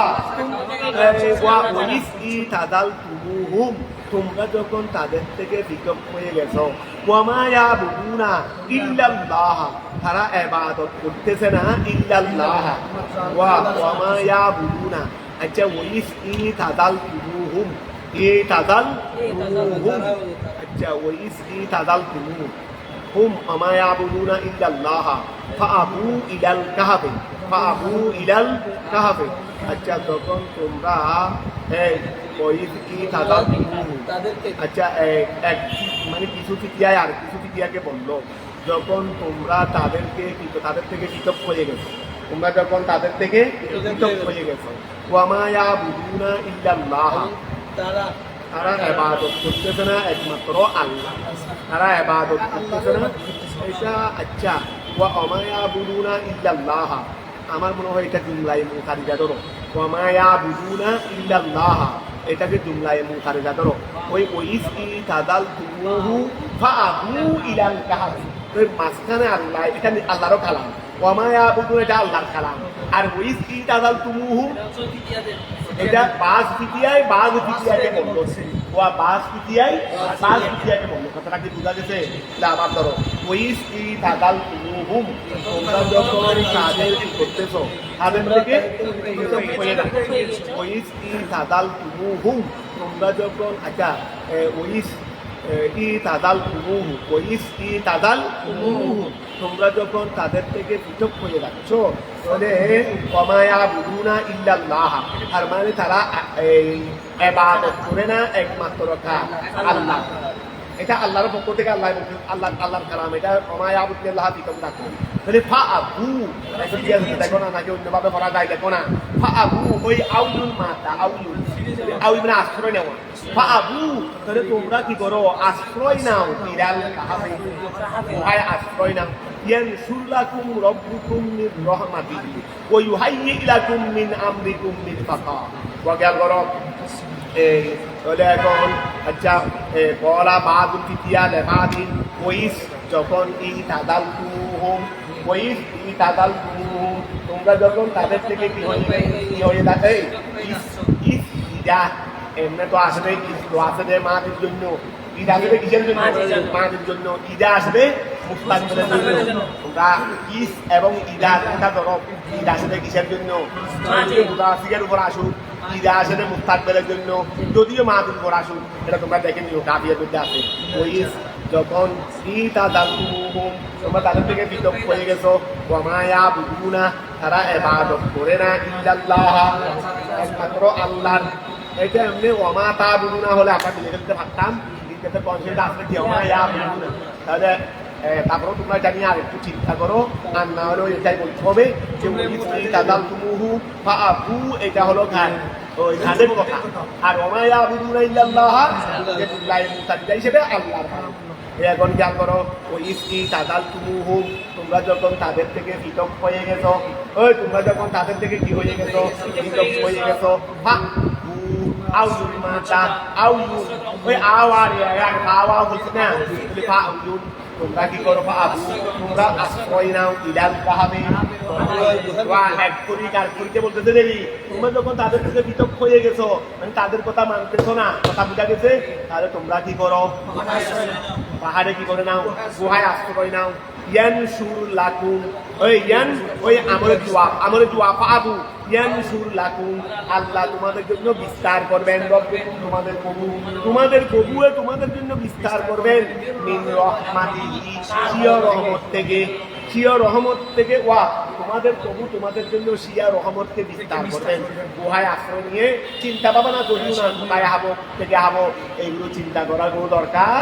তাদাল তুমুহুম তোমরা যখন তাদের থেকে পৃথক হয়ে গেছো, ওয়ামায়া বুদুনা ইল্লাল্লাহ তারা ইবাদত করতেছে না ইল্লাল্লাহ ওয়ামায়া বুদুনা। আচ্ছা ওইস তাদাল তুমুহুম আচ্ছা ওইস তাদাল তুমুহুম হুম আমা ইয়াবুদুনা ইল্লাল্লাহ ফাআবু ইলাল কাহফে আচ্ছা তখন তোমরা ওইস তাদাল তুমুহুম আচ্ছা এক মানে কিছু ফিতিয়ায় আর কিছু ফিতিয়াকে বললো যখন তোমরা তাদের থেকে পৃথক হয়ে গেছো, তোমরা যখন তাদের থেকে পৃথক হয়ে গেছো, ওয়ামা ইয়াবুদুনা ইল্লাল্লাহ তারা ইবাদত করতেছে না একমাত্র আল্লাহ, তারা ইবাদত করতেছে না এটা। আচ্ছা ওয়ামা ইয়াবুদুনা ইল্লাল্লাহ আমার মনে হয় এটা জুমলায়ে মুতারিজা ধরো, ওয়ামা ইয়াবুদুনা ইল্লাল্লাহ এটাকে জুমলায়ে মুতারিজা ধরো। ওইস তাদাল তুমুহু ফাআবু ইলাল কাহফ মাঝখানে আল্লাহ, এটা আল্লাহরও কালাম, ওয়ামা ইয়াবুদুনা এটা আল্লাহর কালাম, আর ওইস তাদাল তুমুহু এটা বাস ফিতিয়াকে বললো, বাস ফিতিয়াকে বললো, কথাটা কি বোঝা গেছে? আবার ধরো ওইস তাদাল তুমুহুম তোমরা যখন তাদের কি করতেছো তাদের থেকে ওইস তাদাল তুমুহুম তোমরা যখন আচ্ছা ওইস তাদাল তুমুহু তোমরা যখন তাদের থেকে পৃথক হয়ে যাচ্ছ, তাহলে ওয়ামায়া বুদুনা ইল্লাল্লাহ তার মানে তারা ইবাদত করে না একমাত্র আল্লাহ, এটা আল্লাহর পক্ষ থেকে আল্লাহর কালাম, এটা ওয়ামায়া বুদুল্লাহ বিকম রাখো। তাহলে ফাআবু দেখো না নাকি অন্যভাবে করা যায়, দেখো না ফাআবু ওই আউলুল মাতা আউলুল আউ মানে আশ্রয় নেওয়া বা আবু তাহলে তোমরা কি করো আশ্রয় নাও ইলাল কাহাফি গুহায় আশ্রয় নাও ইয়ানসুর লাকুম রাব্বুকুম মির রাহমাতিহি ওয়া ইউহাইয়্যি লাকুম মিন আমরিকুম মিরফাকা ওয়া খেয়াল করো এই তাহলে এখন আচ্ছা বলা বাদুল ফিতিয়া লেবাদিন ওইস যখন এই তাদাল তুহুম ওইস এই তাদাল তুহুম তোমরা যখন তাদের থেকে কি হয়ে থাকে ইস ইদা এমনি তো আসবে ইস তো আসবে মাদের জন্য ঈদ আসবে কিসের জন্য মাদের জন্য ঈদা আসবে মুস্তাকবিলের জন্য তোমরা ইস এবং ঈদা কোনটা ধরো ঈদ আসবে কিসের জন্য মুদাফিকের উপর আসুক ঈদা আসবে মুস্তাকবিলের জন্য যদিও মাদের উপর আসুক এটা তোমরা দেখে নিও কাফিয়ার মধ্যে আছে ওই যখন তোমরা তাদের থেকে পৃথক হয়ে গেছো ওয়ামায়া বুঝুনা তারা ইবাদত করে না ইল্লাল্লাহ একমাত্র আল্লাহর এটা এমনি ওয়ামা তা বুঝুনা হলে আপনাকে লিখে দিতে পারতাম কিন্তু কনসেপ্ট আসলে কি ওয়ামায়া বুঝুনা তাহলে তারপরে তোমরা জানি আর একটু চিন্তা করো আর না হলেও এটাই বলতে হবে যে তাদাল তুমুহু বা আবু এটা হলো ঘাট ওই ঘাটের কথা আর ওমায়া বুঝুনা ইল্লাল্লাহ যে বিল্লাহি মুতাকিদা হিসেবে আল্লাহর এখন খেয়াল করো ওই ইসকি তাদাল তুমুহুম তোমরা যখন তাদের থেকে পৃথক হয়ে গেছো ওই তোমরা যখন তাদের থেকে কি হয়ে গেছো পৃথক হয়ে গেছো আউ মাতা আউ ওই আওয়ার আওয়া বলছে না ফা আউয়ুন তোমরা কি করো আবু তোমরা আশ্রয় নাও ইলাল কাহাবে এক করি কার করিতে বলতেছে দেবী তোমরা যখন তাদের থেকে পৃথক হয়ে গেছো মানে তাদের কথা মানতেছো না কথা বুঝা গেছে তাহলে তোমরা কি করো পাহাড়ে কি করে নাও গুহায় আশ্রয় নাও ইয়ানসুর লাকুম ওই ইয়ান ওই আমরে দোয়া পাবু ইয়ানসুর লাকুম আল্লাহ তোমাদের জন্য বিস্তার করবেন রব্বুকুম তোমাদের প্রভুয়ে তোমাদের জন্য বিস্তার করবেন মিন রহমাতিহি শিয়া রহমত থেকে ওয়া তোমাদের প্রভু তোমাদের জন্য শিয়া রহমতকে বিস্তার করবেন গুহায় আশ্রয় নিয়ে চিন্তা ভাবনা করিও না কোথায় হাবো থেকে হাবো এইগুলো চিন্তা করার কোনো দরকার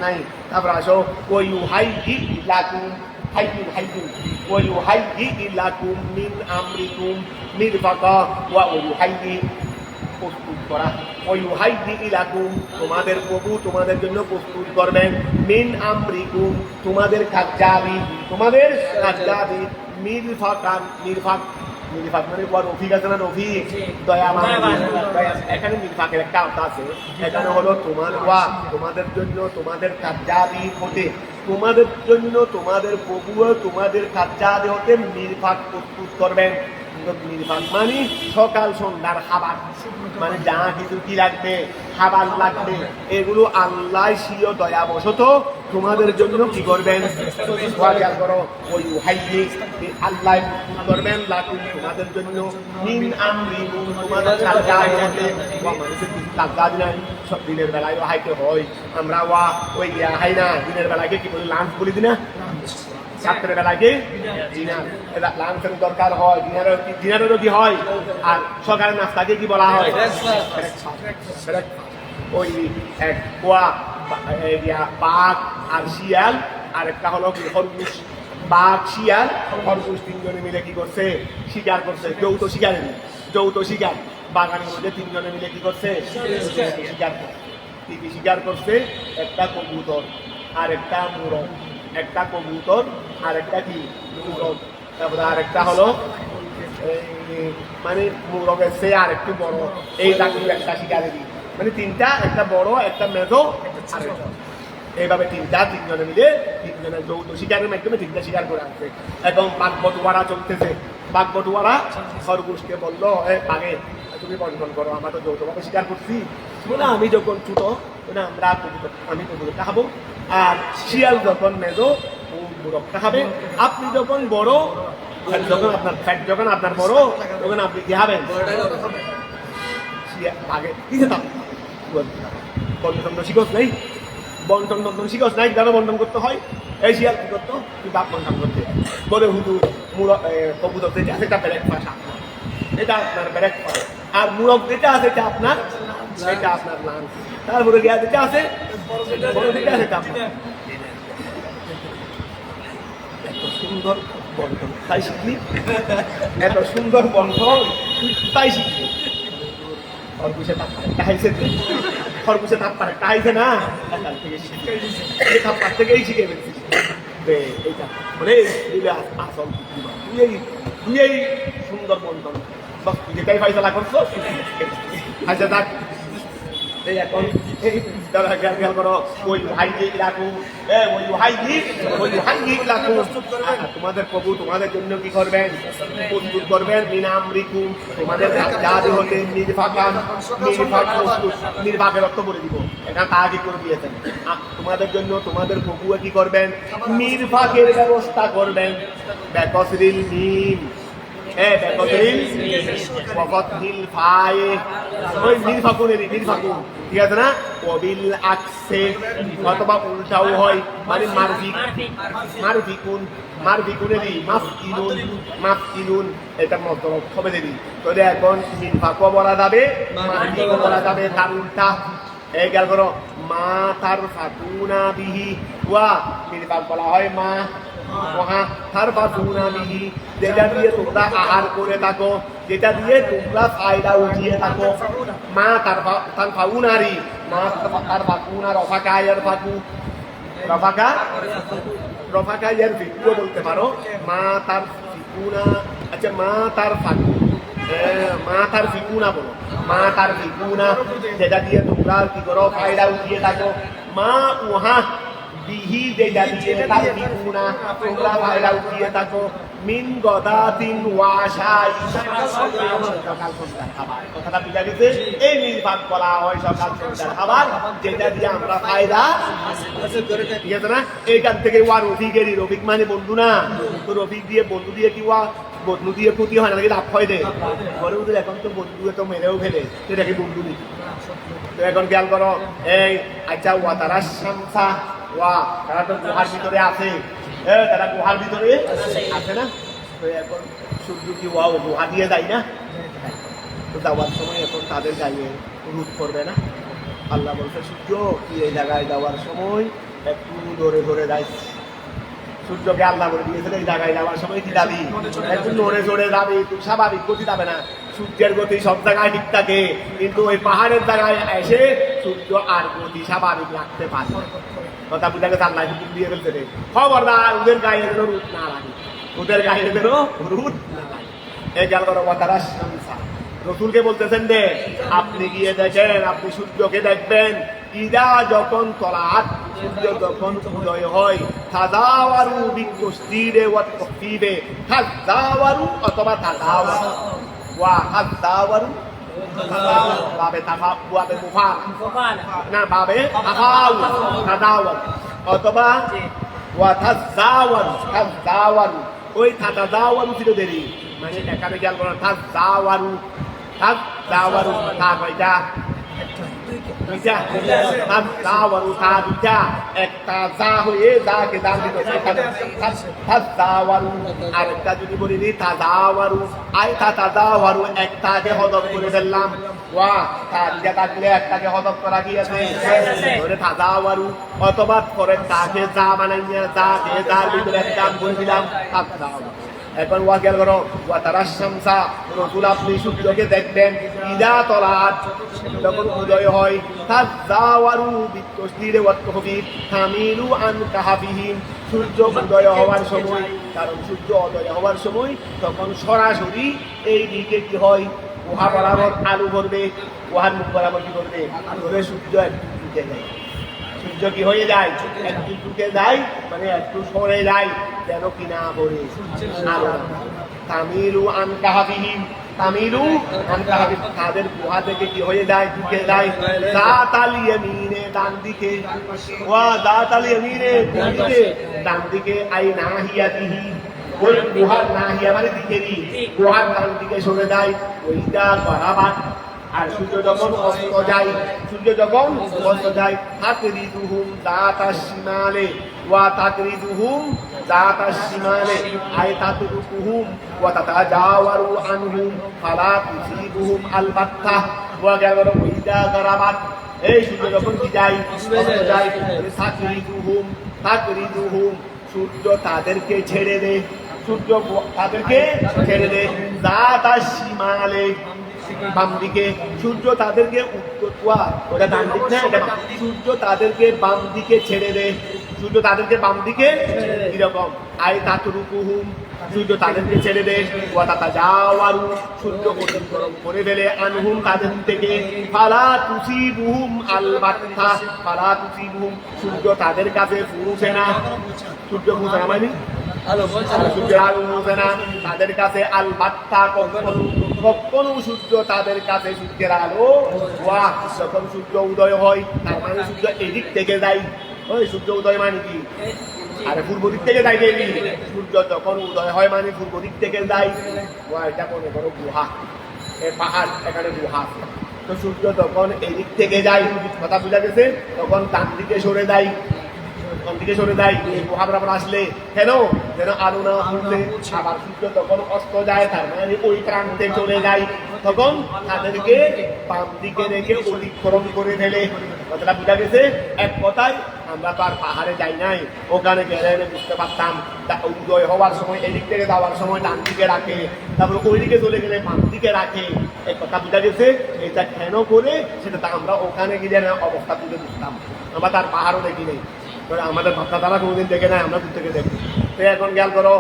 নাই তারপর আসো ওই ইউহাইয়্যি লাকুম ويهيئ لكم من أمركم مرفقا ويهيئ প্রস্তুত করা ওয়ুহাইয়্যি লাকুম তোমাদের প্রভু তোমাদের জন্য প্রস্তুত করবেন মিন আমরিকুম তোমাদের কার্যাবি মিরফাক মানে রফিক আছে না রফিক দয়া এখানে মিরফাকের একটা অর্থ আছে এখানে হলো তোমাদের জন্য তোমাদের কার্যাবি হতে তোমাদের জন্য তোমাদের প্রভু তোমাদের কার্যাবি হতে মিরফাক প্রস্তুত করবেন মিরফাক মানে সকাল সন্ধ্যার খাবার মানে যা কিছু কি লাগবে খাবার লাগবে এগুলো আল্লাহ স্বীয় দয়াবশত তোমাদের জন্য কি করবেন করো ওই হাইয়ে আল্লাহ করবেন লাকুম তোমাদের জন্য মিন আমরিকুম তোমাদের কাজ হতে মানুষের কাজ নাই সব দিনের বেলায় হাইতে হয় আমরা ওই হাই না দিনের বেলাকে কি বলি লাঞ্চ বলি দিনা রাত্রের বেলাকে ডিনার লাঞ্চের দরকার হয় ডিনারেরও কি হয় আর সকালের নাস্তাকে কি বলা হয় ওই এক কোয়া বাঘ আর শিয়াল আর একটা হলো কি খরগোশ বাঘ শিয়াল খরগোশ তিনজনে মিলে কি করছে শিকার করছে যৌথ শিকার বাগানের মধ্যে তিনজনে মিলে কি করছে শিকার করছে একটা কবুতর আর একটা মোরগ একটা কবুতর আর একটা কি মোরগ তারপরে আরেকটা হলো মানে মোরগের সে আর একটু বড় এই রাখি একটা শিকারেরই মানে তিনটা একটা বড় একটা মেজো আর এইভাবে তিনজনে মিলে তিনজনের যৌথ শিকারের মাধ্যমে তিনটা শিকার করে আসছে এখন বাঘ বটুয়ারা চলতেছে বাঘ বটুয়ারা খরগোশকে বললো বাঘে তুমি বন্টন করো আমরা তো যৌথভাবে শিকার করছি বলে আমি যখন ছোট আমরা আমি কবুতরটা খাবো আর শিয়াল যখন মেজো ও মোরগটা খাবে আপনি যখন বড় যখন আপনার বড় তখন আপনি কি খাবেন আগে বন্টন শিখস নাই বন্টন শিখস নাই কিভাবে বন্টন করতে হয় এই শিয়াল কি করতো তুই বাপ বন্টন করতে বলে হুদু কবুতর যেটা আছে এটা ব্যারেক ভাষা এটা আপনার ব্যারেক ভাষা আর মোরগ যেটা আছে এটা আপনার লাঞ্চ তারপরে গিয়া যেটা আছে এত সুন্দর বন্টন তাই শিখলি এত সুন্দর বন্টন তাই শিখলি খরগোশে তাপ পারেকটা খাইছে, খরগোশে তাপ পারেকটা খাইছে না, একাল থেকে শিখে এই তাপ পার থেকেই শিখে ফেলছি। এইটা মানে দিলে আসল তুই এই সুন্দর বন্ধন বাস যেটাই ফাইসলা করছো আচ্ছা থাক। এই এখন এই দাদা খেয়াল করো, ওই ভাইজি লাখু তোমাদের প্রভু তোমাদের জন্য কি করবেন, প্রস্তুত করবেন মিনামরিকু, তোমাদের জাহাজ হতে নির্বাকের অর্থ বলে দিব, এখানে তা কি করে দিয়েছেন। তোমাদের জন্য তোমাদের প্রভু কি করবেন, নির্বাকের ব্যবস্থা করবেন। বেকসরিল মিম ঠিক আছে না, কবিল আকসে অথবা উল্টাও হয়, মানে মারফিকুনেরই মাফকিনুন এটা মতলব হবে দেরি, তাহলে এখন নির্বাকও বলা যাবে, মারফিকও বলা যাবে, তার উল্টা। এই গেল করো মা তার ফাকুনা বিহি, ওয়া নির্বাক বলা হয় মা যেটা দিয়ে তোমরা আহার করে থাকো, যেটা দিয়ে তোমরা ফায়দা উঠিয়ে থাকো। মা তার ফাউনারি, মা তার ফাকুনা রফাকায়ের ফাকু, রফাকায়ের ফিকুও বলতে পারো, মা তার ফিকুনা, আচ্ছা মা তার ফাকু, মা তার ফিকুনা বলো, মা তার ফিকুনা যেটা দিয়ে তোমরা কি করো ফায়দা উঠিয়ে থাকো। মা উহা বিহি যেটা দিয়ে তার ফিকুনা তোমরা ফায়দা উঠিয়ে থাকো। মিন গদাতিন ওয়াশাই, সকাল সন্ধ্যার খাবার, কথাটা বুঝা গেছে। এই নির্বাক বলা হয় সকাল সন্ধ্যার খাবার, যেটা দিয়ে আমরা ফায়দা, ঠিক আছে না। এইখান থেকে ওয়া রফিকেরই, রফিক মানে বন্ধু না, তো রফিক দিয়ে বন্ধু দিয়ে কি ওয়া বন্ধু দিয়ে ক্ষতি হয় না, নাকি লাভ হয় দেয় ঘরে ওদের। এখন তো বন্ধু তো মেরেও ফেলে, সেটাকে বন্ধু নেই। তো এখন খেয়াল করো, এই আচ্ছা ওয়া তারা শামসা, ওয়া তারা তো গুহার ভিতরে আছে, তারা গুহার ভিতরে আছে না, তো এখন সূর্য কি ওয়া গুহা দিয়ে যায় না, তো যাওয়ার সময় এখন তাদের গায়ে রোদ করবে না। আল্লাহ বলছে সূর্য কি এই জায়গায় যাওয়ার সময় একটু ধরে ধরে যায়। সূর্যকে আল্লাহ বলে দিয়েছিল এই জায়গায় যাওয়ার সময় কি যাবি, একটু নড়ে চড়ে যাবি, তুই স্বাভাবিক গতি যাবে না। সূর্যের গতি সব জায়গায় ঠিক থাকে, কিন্তু ওই পাহাড়ের জায়গায় এসে সূর্য আর গতি স্বাভাবিক রাখতে পারে। কথা বুঝা গেছে, আল্লাহ দিয়ে ফেলতে রে, খবরদার ওদের গায়ে যেন রুট না লাগে, ওদের গায়ে যেন রুট না লাগে। এই গেল করো তারা সংসার রসুলকে বলতেছেন যে আপনি গিয়ে দেখেন, আপনি সূর্যকে দেখবেন, ইদা যখন তলাত, সূর্য যখন উদয় হয়, তাদাওয়ারু বিকুসতিরে ওয়া তাকফিবে, তাদাওয়ারু অথবা তাদাওয়ারু, ওয়া তাদাওয়ারু বাবে তাফা, বাবে মুফাল না, বাবে আফাউ, তাদাওয়ারু অথবা ওয়া তাদাওয়ারু, ওই তাদাওয়ারু ছিল দেরি, মানে এখানে খেয়াল করো তাদাওয়ারু, তা কয়টা, একটা যা হয়ে যাকে দাম দিতে, আরেকটা যদি বলি তাদাওয়ারু, তাদাওয়ারু একটাকে হদপ করে ফেললাম, ওয়া তাদিকে থাকলে একটাকে হদপ করা গিয়েছে ধরে তাদাওয়ারু, অথবা পরে তাকে যা বানাইয়া যাকে যার ভিতরে একটা বলে দিলাম তাদাওয়ারু। এখন ওয়া খেয়াল করো, ওয়া তারা শামসা, রসুল আপনি সূর্যকে দেখবেন, ইদা তলাত যখন উদয় হয়, তাদাওয়ারু বিতাসদিরে ওয়া তাহবিব তামিলু আন কাহাবিহিম, সূর্য উদয় হওয়ার সময়, কারণ সূর্য উদয় হওয়ার সময় তখন সরাসরি এই দিকে কি হয়, উহা বরাবর আলু ভরবে, উহার মুখ বরাবর কি করবে, ধরে সূর্য একটু ঢুকে যায়, সূর্য কি হয়ে যায়, একটু ঢুকে যায়, মানে একটু সরে যায়, যেন কি না ভরে আলো। তামিলু আন কাহাবিহিম, তামিলু আন কাহাবিহিম, তাদের গুহা থেকে কি হয়ে যায়, ঢুকে যায়, যাতাল ইয়ামিনে, ডান দিকে, ওয়া যাতাল ইয়ামিনে, ডান দিকে, আই নাহিয়াতিহি, ওই গুহার নাহিয়া মানে দিকেরই, গুহার ডান দিকে সরে যায়, ওইটা বারাবাত। আর সূর্য যখন অস্ত যায়, সূর্য যখন অস্ত যায়, তাকরিদুহুম যাতাশ শিমালে ওয়া তাকরিদুহুম যাতাশ শিমালে, আই তাতরুকুহুম ওয়া তাতাজাওয়ারু আনহুম ফালা তুসিবুহুম আলবাত্তা, ওয়া গায়রা ওইদা গারাবাত। এই সূর্য যখন কি যায়, অস্ত যায়, তাকরিদুহুম সূর্য তাদেরকে ছেড়ে দেয়, সূর্য তাদেরকে ছেড়ে দেয়, যাতাশ শিমালে বাম দিকে, সূর্য তাদেরকে ওটা ডান দিক না, এটা সূর্য তাদেরকে বাম দিকে ছেড়ে দেয়, সূর্য তাদেরকে বাম দিকে এরকম আই তাতরুকুহুম, সূর্য তাদেরকে ছেড়ে দেয়, ওয়া তাতাজাওয়ারু, সূর্য অতিক্রম করে ফেলে, আনহুম তাদের থেকে, ফালা তুসিবুহুম আলবাত্তা, ফালা তুসিবুহুম, সূর্য তাদের কাছে পৌঁছে না, সূর্য পৌঁছে না মানে সূর্যের আলো পৌঁছে না তাদের কাছে, আলবাত্তা কখনো সূর্য তাদের কাছে সূর্যের আলো, ওয়া যখন সূর্য উদয় হয় তার মানে সূর্য এদিক থেকে যায়, ওই সূর্য উদয় মানে কি, আরে পূর্ব দিক থেকে যাই দেবি, সূর্য যখন উদয় হয় মানে পূর্ব দিক থেকে যাই, এটা মনে করো গুহা, পাহাড়, এখানে গুহা, তো সূর্য যখন এই দিক থেকে যায়, কথা বোঝা গেছে, তখন ডান দিকে সরে যায়, কোন দিকে সরে যায়, এই গুহা বরাবর আসলে কেন, যেন আলো না উঠলে, আবার সূর্য তখন অস্ত যায় তার মানে ওই প্রান্তে চলে যায়, তখন তাদেরকে বাম দিকে রেখে অতিক্রম করে ফেলে, কথাটা বোঝা গেছে। এক কথায় আমরা তো আর পাহাড়ে যাই নাই, ওখানে গেলে বুঝতে পারতাম উদয় হওয়ার সময় এদিক থেকে যাওয়ার সময় ডান দিকে রাখে, তারপরে ওই দিকে চলে গেলে বাম দিকে রাখে, এই কথা বোঝা গেছে। এটা কেন করে সেটা আমরা ওখানে গিয়ে অবস্থা তুলে বুঝতাম, আমরা তার পাহাড়ও দেখি নেই, আমাদের বাচ্চা তারা কোনোদিন দেখে নাই, আমরা দূর থেকে দেখি। তো এখন খেয়াল করো,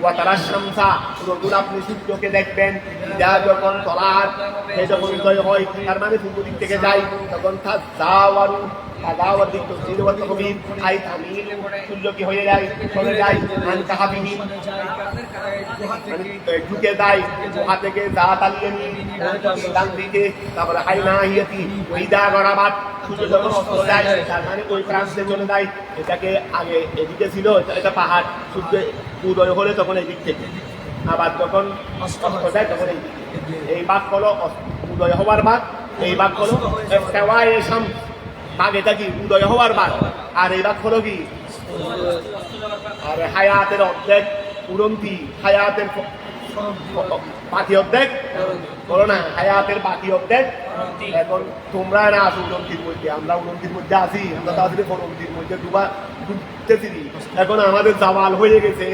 ওয়া তারা শামসা, রোদুর আপনি সূর্যকে দেখবেন, যা যখন তলার সে যখন উদয় হয় তার মানে পূর্ব দিক থেকে যায়, তখন তাজাওয়ারু, তাজাওয়ার দিক তো জিরওয়াত কবির আই তামিল, সূর্য কি হয়ে যায়, চলে যায়, আন কাহাবিহি ঢুকে যায়, গুহা থেকে যা তালিয়ে নিয়ে ডান দিকে, তারপরে আই নাহিয়াতি ওইদা গরাবাত, সূর্য যখন অস্ত যায় তার মানে ওই প্রান্তে চলে যায়, এটাকে আগে এদিকে ছিল, এটা পাহাড়, সূর্য উদয় হলে তখন এই দিক থেকে, আবার যখন অস্ত যায় তখন এই দিকে, এই বাঘ হলো উদয় হওয়ার বাঘ, এই বাঘ হলো বাঘ, এটা কি উদয় হওয়ার বাঘ, আর এই বাঘ হলো কি আর হায়াতের অর্ধেক উড়ন্তি, হায়াতের বাকি অর্ধেক বলো না, হায়াতের বাকি অর্ধেক। এখন তোমরা না আছো উড়ন্তির মধ্যে, আমরা উড়ন্তির মধ্যে আছি, আমরা তাদের উড়ন্তির মধ্যে ডুবতেছি, এখন আমাদের জাওয়াল হয়ে গেছে,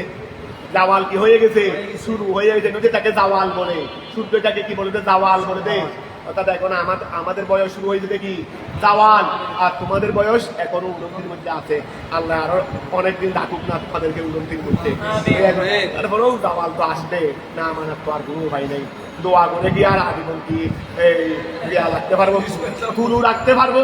জাওয়াল কি হয়ে গেছে, শুরু হয়ে গেছে, নদীটাকে জাওয়াল বলে, সূর্যটাকে কি বলে, জাওয়াল বলে দে, অর্থাৎ এখন আমাদের বয়স শুরু হয়ে যেতে কি জাওয়াল, আর তোমাদের বয়স এখনো উন্নতির মধ্যে আছে, আল্লাহ আরো অনেকদিন ডাকুক না তোমাদেরকে উন্নতির মধ্যে, তারপরেও জাওয়াল তো আসবে না, আমার তো আর কোনো উপায় নেই, দোয়া করে কি আর আজীবন কি এই রাখতে পারবো, তুলু রাখতে পারবো,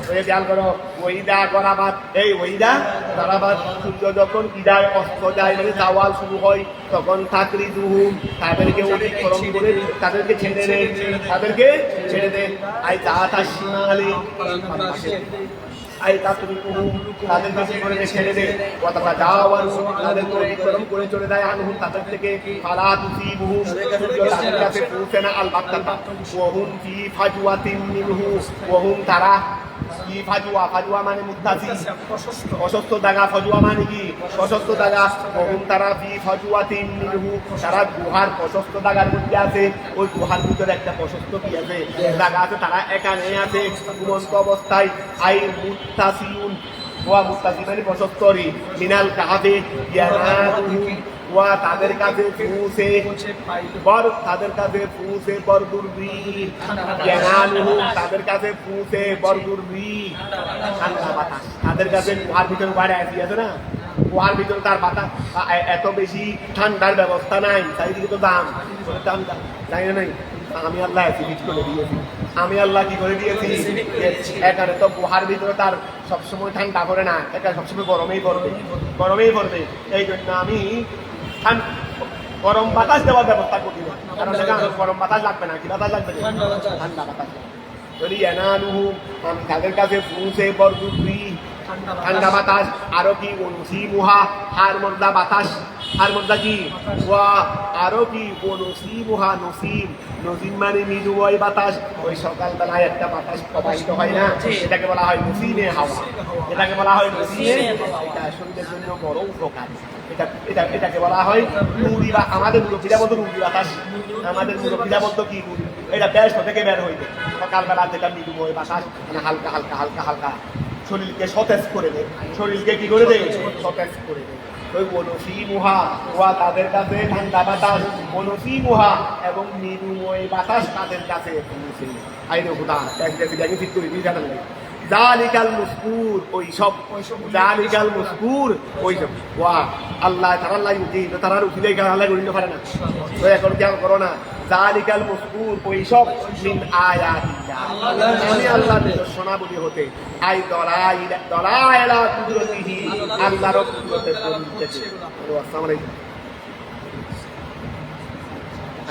খেয়াল করো, ওইদা গরাবাত, এই ওইদা গরাবাত, সূর্য যখন ইদায় অস্ত যায় মানে জাওয়াল শুরু হয়, তখন তাকরিদুহুম, তাদেরকে অতিক্রম করে তাদেরকে ছেড়ে দেয়, তাদেরকে ছেড়ে দেয়, আই তাতা শিমালি, আই তাতরুকুহুম, তাদেরকে কি করে ছেড়ে দেয়, ওয়া তাতাজাওয়ারু, তাদেরকে অতিক্রম করে চলে যায়, আনহুম তাদের থেকে, ফালা তুসিবুহুম, তাদের কাছে পৌঁছে না, আলবাত্তা ওয়া হুম ফি ফাজওয়াতিন মিনহু, ওয়া হুম তারা কি ফাজুয়া, ফাজুয়া মানে মুত্তাসি, অসুস্থ দাগা, ফাজুয়া মানে কি অসুস্থ দাগা, ওহুম তারা ফি ফাজুয়াতিন মিনহু, তারা গুহার প্রশস্ত দাগার মধ্যে আছে, ওই গুহার ভিতরে একটা প্রশস্ত কি আছে দাগা আছে, তারা এখানে আছে ঘুমন্ত অবস্থায়, আই মুত্তাসিউন, ওয়া মুত্তাসি মানে প্রশস্তরি, মিনাল কাহাবে ইয়ানাতুহুম, ওয়া তাদের কাছে পৌঁছে তাদের কাছে পৌঁছে বরদুরবি, ইয়ানালুহুম, তাদের কাছে পৌঁছে বরদুরবি, ঠান্ডা বাতাস, তাদের কাছে গুহার ভিতরে বাইরে আছে না, গুহার ভিতরে তার বাতাস এত বেশি ঠান্ডার ব্যবস্থা নাই, চারিদিকে তো দাম জানি না নাই, আমি আল্লাহ অ্যাসিড করে দিয়েছি, আমি আল্লাহ কি করে দিয়েছি, এখানে তো গুহার ভিতরে তার সবসময় ঠান্ডা করে না, এখানে সবসময় গরমেই পড়বে, এই জন্য আমি গরম বাতাস দেওয়ার ব্যবস্থা করি না, কারণ সেখানে গরম বাতাস লাগবে না, কি বাতাস লাগবে, ঠান্ডা বাতাস, যদি এনানুহুম, আমি তাদের কাছে পৌঁছে বরদুরবি, ঠান্ডা বাতাস, আরো কি অনুসিমুহা, হার মর্দা বাতাস, হার মর্দা কি ওয়া, আরো কি অনুসিমুহা, নসিম মানে মৃদুময় বাতাস, ওই সকালবেলায় একটা বাতাস প্রবাহিত হয় না, এটাকে বলা হয় নসিমে হাওয়া, এটাকে বলা হয় নসিমে, এটা শরীরের জন্য বড় উপকার, এটাকে বলা হয় নুরি, বা আমাদের মুরব্বীরা বলতো নুরি বাতাস, আমাদের মুরব্বীরা বলতো কি নুরি, এটা বেশ থেকে বের হইবে সকালবেলা, যেটা মৃদুময় বাতাস, মানে হালকা হালকা হালকা হালকা শরীরকে সতেজ করে দেয়, শরীরকে কি করে দেয়, সতেজ করে দেয়, ওই বনসিমুহা ওয়া তাদের কাছে ঠান্ডা বাতাস বনসিমুহা এবং মৃদুময় বাতাস তাদের কাছে পৌঁছে আইনে খোদা এক দেখি ঠিক করে দিয়ে জানান জালিকাল মুসকুর ওইসব জালিকাল মুসকুর ওইসব ওয়া আল্লাহ তাআলা ইউতি তারা উঠিলে আল্লাহ করিতে পারে না তো এখন কি করো না জালিকাল মুসকুর ওইসব মিন আয়াতিল্লাহ আমি আল্লাহর নিদর্শনাবলী হতে আই দলাইলা কুদরতিহি আল্লাহর কুদরতের পরিচয়। আসসালামু আলাইকুম।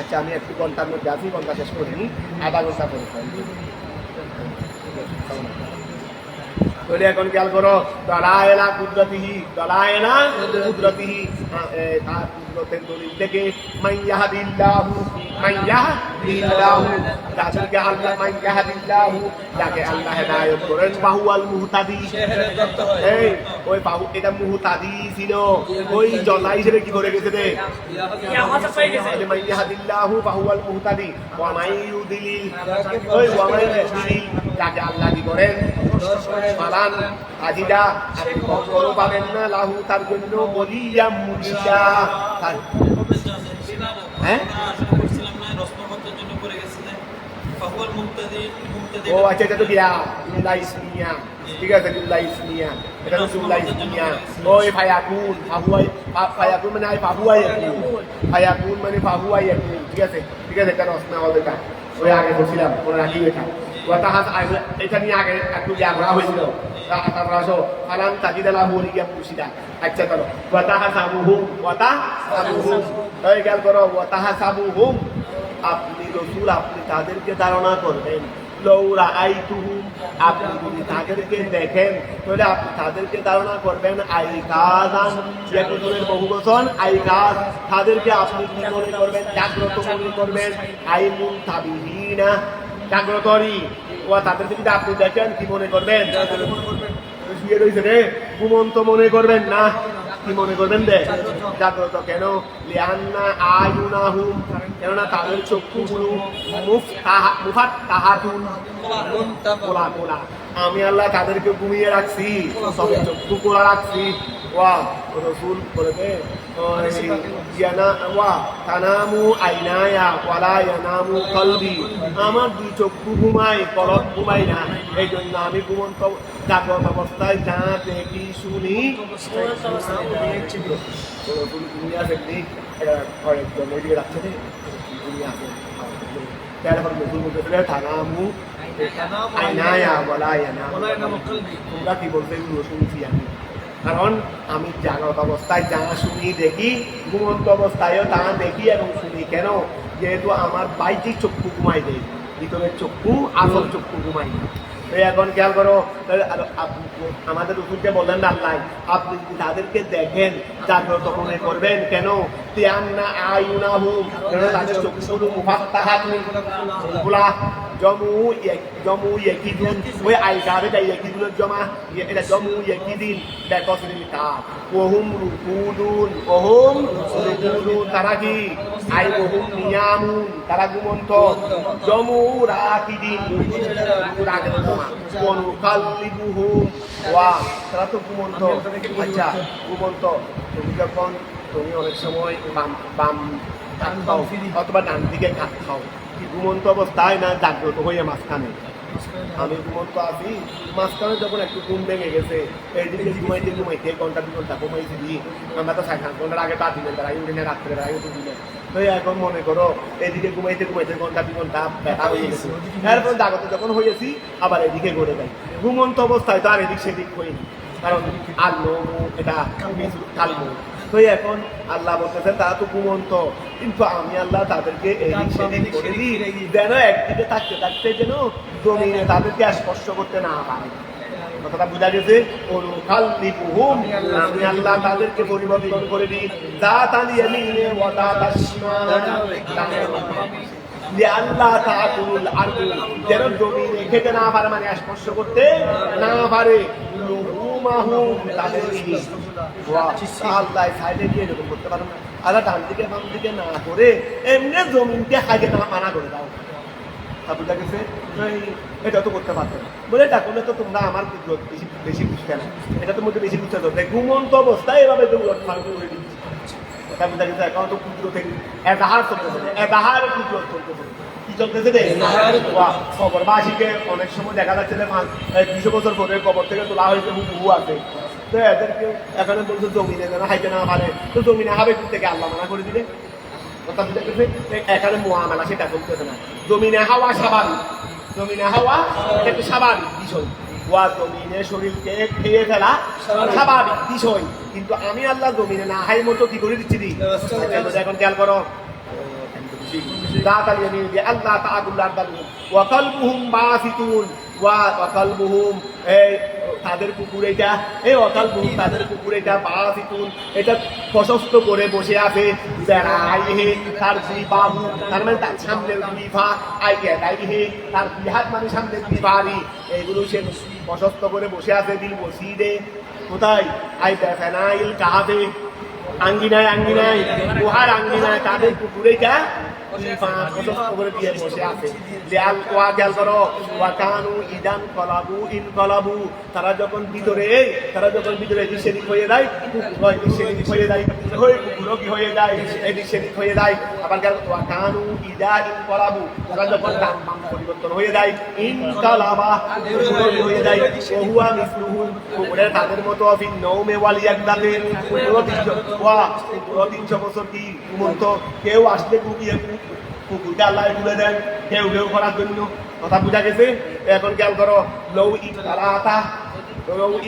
আচ্ছা আমি একটু ঘন্টার মধ্যে আছি, ঘন্টা শেষ করিনি, আধা ঘন্টা পরে এখন খেয়াল করো দলায়না কুদরতিহি তার কুদরতের দলিল থেকে যাদেরকে আল্লাহ যাকে আল্লাহ হেদায়েত করেন বাহুয়াল মুহতাদি ওই বাহু এটা মুহতাদি ছিল ওই জলা হিসেবে কি করে গেছে রে মাইয়াহাদিল্লাহু বাহুয়াল মুহতাদি ওয়া মাইয়ুদিলিল ওই ওয়া মাইয়ুদিলিল যাকে আল্লাহ কি করেন মালান আজিদা আপনি কখনো পাবেন না লাহু তার জন্য বলিয়া মুজিদা হ্যাঁ ও আচ্ছা এটা তো গিয়া জুমলা ইসমিয়া ঠিক আছে জুমলা ইসমিয়া এটা তো জুমলা ইসমিয়া ওই ফায়াকুন ফায়াকুন মানে আই ফাহুয়াই ফায়াকুন মানে ফাহুয়াই ঠিক আছে এটা রসনা হবে এটা ওই আগে বলছিলাম মনে রাখি এটা এটা নিয়ে আগে একটু জ্ঞান করা হয়েছিল তারপর আসো ফালাম তাজিদালা বলিয়া মুর্শিদা আচ্ছা চলো ওয়াতাহাসাবুহুম এই খেয়াল করো ওয়াতাহাসাবুহুম আপনি রসুল আপনি তাদেরকে ধারণা করবেন লৌরা আইতুহুম আপনি যদি তাদেরকে দেখেন তাহলে আপনি তাদেরকে ধারণা করবেন আইকাজান ইয়াকুতুলের বহুবচন আইকাজ তাদেরকে আপনি কি মনে করবেন জাগ্রত মনে করবেন আইমুন তাবিহিনা জাগ্রতরি ও তাদেরকে যদি আপনি দেখেন কি মনে করবেন শুয়ে রয়েছে রে ঘুমন্ত মনে করবেন না কি মনে করবেন রে জাগ্রত কেন লিআন্না আয়ুনাহুম কেননা তাদের চক্ষুগুলো মুফাত্তাহাতুন খোলা আমি আল্লাহ তাদেরকে ঘুমিয়ে রাখছি সব চক্ষু খোলা রাখছি ওয়া রাসূল বলেছে তানামু আইনায়া ওয়ালা ইয়ানামু কলবি আমার দুই চক্ষু ঘুমায় কলব ঘুমায় না এই জন্য আমি ঘুমন্ত জাগ্রত অবস্থায় যা দেখি শুনি দুনিয়া দেখি এদিকে রাখছে দুনিয়া তারপর নতুন বলতে তানামু আইনায়া ওয়ালা ইয়ানামু তোমরা কি বলতে শুনছি আমি কারণ আমি জাগ্রত অবস্থায় যা শুনি দেখি ঘুমন্ত অবস্থায়ও তা দেখি এবং শুনি কেন যেহেতু আমার বাহ্যিক চক্ষু ঘুমাই দেয় ভিতরের চক্ষু আসল চক্ষু ঘুমাই না এখন খেয়াল করো আমাদের রসুলকে বললেন আল্লাহ আপনি যদি তাদেরকে দেখেন জাগ্রত মনে করবেন কেন তাদের চক্ষুগুলো মুফাত্তাহাতুন খোলা জমু ইয়াকিদুন ওই আইকারে দেয় ইয়াকিদুনের জমা এটা জমু ইয়াকিদিন বেকসরিল কাফ ওহুম রুকুদুন তারা কি আই ওহুম নিয়ামুন তারা ঘুমন্ত জমু রাকিদিন রাকিদের জমা ওয়ানুকাল্লিবুহুম ওয়া তারা তো ঘুমন্ত আচ্ছা ঘুমন্ত তুমি যখন তুমি অনেক সময় বাম খাও অথবা ডান দিকে খাও কি ঘুমন্ত অবস্থায় না জাগ্রত হয়ে মাঝখানে আমি ঘুমন্ত আছি মাঝখানে যখন একটু ঘুম ভেঙে গেছে এইদিকে ঘুমাইতে ঘন্টা 2 ঘন্টা ঘুমাইছি আমরা তো 7 ঘন্টার আগে 5 দিনের দ্বারা উঠে রাত্রে দ্বারা উঠে দিলে তো এখন মনে করো এদিকে ঘুমাইতে ঘন্টা 2 ঘন্টা ব্যথা হয়ে গেছে এরপর জাগ্রত যখন হয়েছি আবার এদিকে ঘুরে যাই ঘুমন্ত অবস্থায় তো আর এদিক সেদিক হয়নি কারণ আল্লো এটা কালমো তো এখন আল্লাহ বলতেছেন তারা তো ঘুমন্ত কিন্তু আমি আল্লাহ তাদেরকে এদিক সেদিক করে দিই যেন একদিকে থাকতে থাকতে যেন জমিনে তাদেরকে স্পর্শ করতে না পারে কথাটা বোঝা গেছে আমি আল্লাহ তাদেরকে পরিবর্তন করে দিই যাতাল ইয়ামিনে ওয়া যাতাশ শিমাল আল্লাহ তাকুল আরদু যেন জমিনে খেতে না পারে মানে স্পর্শ করতে না পারে তাদের আল্লাহ সাইডে দিয়ে এরকম করতে পারো না আল্লাহ ডান দিকে বাম দিকে না করে এমনি জমিনকে হাইতে না মানা করে দাও বুঝা গেছে এটা তো করতে পারতো না বলে এটা করলে তো তোমরা আমার কুদরত বেশি বেশি বুঝতে না এটা তো মধ্যে বেশি বুঝতে হবে ঘুমন্ত অবস্থায় এভাবে তো ফাল করে দিচ্ছি কথা বুঝা গেছে এখন তো কুদরত এজাহার চলতেছে এজাহার কুদরত চলতেছে কি চলতেছে রে কবরবাসীকে অনেক সময় দেখা যাচ্ছে যে 200 বছর পরে কবর থেকে তোলা হয়েছে হু আছে তো এদেরকে এখানে বলছে জমিনে যেন হাইতে না পারে তো জমিনে হবে থেকে আল্লাহ মানা করে দিলে কথা বুঝতে গেছে এখানে মোয়ামেলা সেটা চলতেছে না জমিনে হাওয়া স্বাভাবিক জমিনে হাওয়া এটা একটু স্বাভাবিক বিষয় ওয়া জমিনে শরীরকে খেয়ে ফেলা স্বাভাবিক বিষয় কিন্তু আমি আল্লাহ জমিনে না হাই মতো কি করে দিচ্ছি দি এখন খেয়াল করো আল্লাহ তাআলা ওয়া কলবুহুম বাসিতুন ওয়া কলবুহুম তাদের কুকুর এটা অকালবুহুম তাদের কুকুর এটা বাসিতুন এটা প্রশস্ত করে বসে আছে বেড়াইহে তার দুই বাহু তার মানে তার সামনে দুই পা আইহে তার দুই হাত মানে সামনে দুই পারি এইগুলো সে প্রশস্ত করে বসে আছে দিল বসিদে কোথায় আই ফেনাইল কাহাবে আঙ্গিনায় উহার আঙ্গিনায় তাদের কুকুর এটা তারা যখন ভিতরে দিক হয়ে যায় হয়ে যায় হয়ে যায় দিক হয়ে যায় আবার কানু ইদা ইন কলাবু তারা যখন ডান বাম পরিবর্তন হয়ে যায় ইন কালাবা হয়ে যায় ওহুয়া মিসলুহু কুকুরের তাদের মতো ফিন নওমে ওয়ালিয়াকদাতে 300 বছর কি ঘুমন্ত কেউ আসলে ঘুমিয়ে কুকুরকে আল্লাহ তুলে দেন কেউ করার জন্য কথা বুঝা গেছে এখন খেয়াল করো লৌ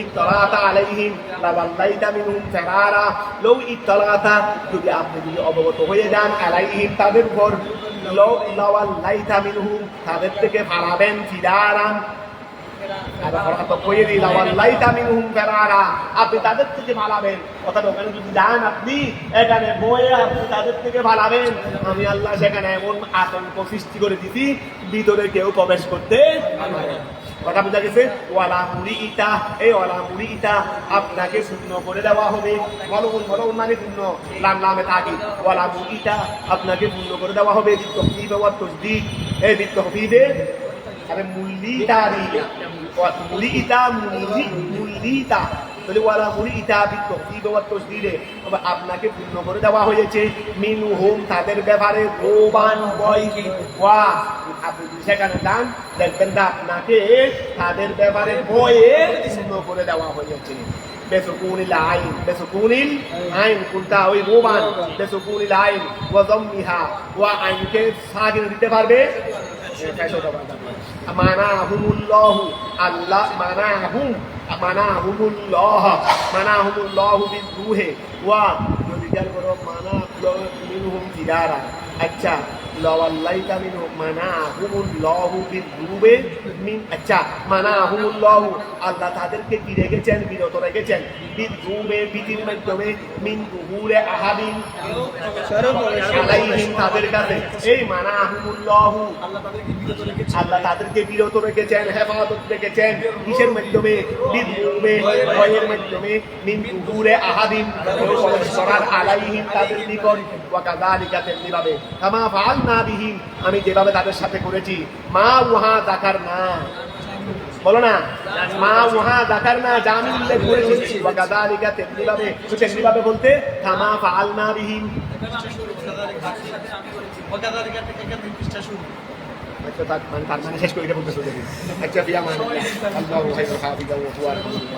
ইত্তালাতা আলাইহিম লাওয়াল্লাইতা মিনহুম ফিরারা লৌ ইত্তালাতা যদি আপনি যদি অবগত হয়ে যান আলাইহিম তাদের উপর লাওয়াল্লাইতা মিনহুম তাদের থেকে পালাবেন ফিরারান আপনি তাদের থেকে ভালাবেন অর্থাৎ ওখানে যদি যান আপনি এখানে বয়ে আপনি তাদের থেকে ভালাবেন আমি আল্লাহ সেখানে এমন আতঙ্ক সৃষ্টি করে দিছি ভিতরে কেউ প্রবেশ করতে কথা বোঝা গেছে ওয়ালা মুড়ি ইটা আপনাকে শূন্য করে দেওয়া হবে বলুন মানে শূন্য নামে থাকি ওয়ালা মুড়ি ইটা আপনাকে শূন্য করে দেওয়া হবে তসদিক এই বিত্তফিদে আরে মুল্লিতা আপনাকে পূর্ণ করে দেওয়া হয়েছে মিনহুম তাদের ব্যাপারে আপনি সেখানে যান দেখবেন না আপনাকে তাদের ব্যাপারে বয়ে পূর্ণ করে দেওয়া হয়েছে বেসুকুনিল আইন কোনটা ওই রোবান বেসুকুনিল আইন ওয়া যাম্মিহা ওয়া আইনকে সাকিন দিতে পারবে মানাহুমুল্লাহু আল্লাহ মানাহুমুল্লাহু বিরূহে ওয়া যদি খেয়াল করো মিনহুম ফিরারা আচ্ছা লাওয়াল্লাইতা মিনহুম মানাহুমুল্লাহু বিরূহে মানাহুমুল্লাহু আল্লাহ তাদেরকে কি রেখেছেন বিরত রেখেছেন বিরূহে বিধির মাধ্যমে মিন দুহুরে আহাদিন আলাইহিম তাদের কাছে এই মানাহুমুল্লাহু আল্লাহ তাদেরকে বিরত রেখেছেন হেফাজত রেখেছেন কিসের মাধ্যমে বিরূহে ভয়ের মাধ্যমে মিন দুহুরে আহাদিন করার আলাইহিম তাদের নিকট ওয়া কাযালিকা তেমনিভাবে কামা ফাআলনা বিহিম আমি যেভাবে তাদের সাথে করেছি মা ওহা যাকার না বলো না মা ওহা যাকার না জামিন উল্লেখ করেছি ওয়া কাযালিকা তেমনিভাবে বলতে কামা ফাআলনা বিহিম আচ্ছা তার মানে শেষ করে এটা বলতে চলে আচ্ছা বিয়া মানে আল্লাহু খায়রুল হাফিজা ওয়া হুয়া আল-মুহিত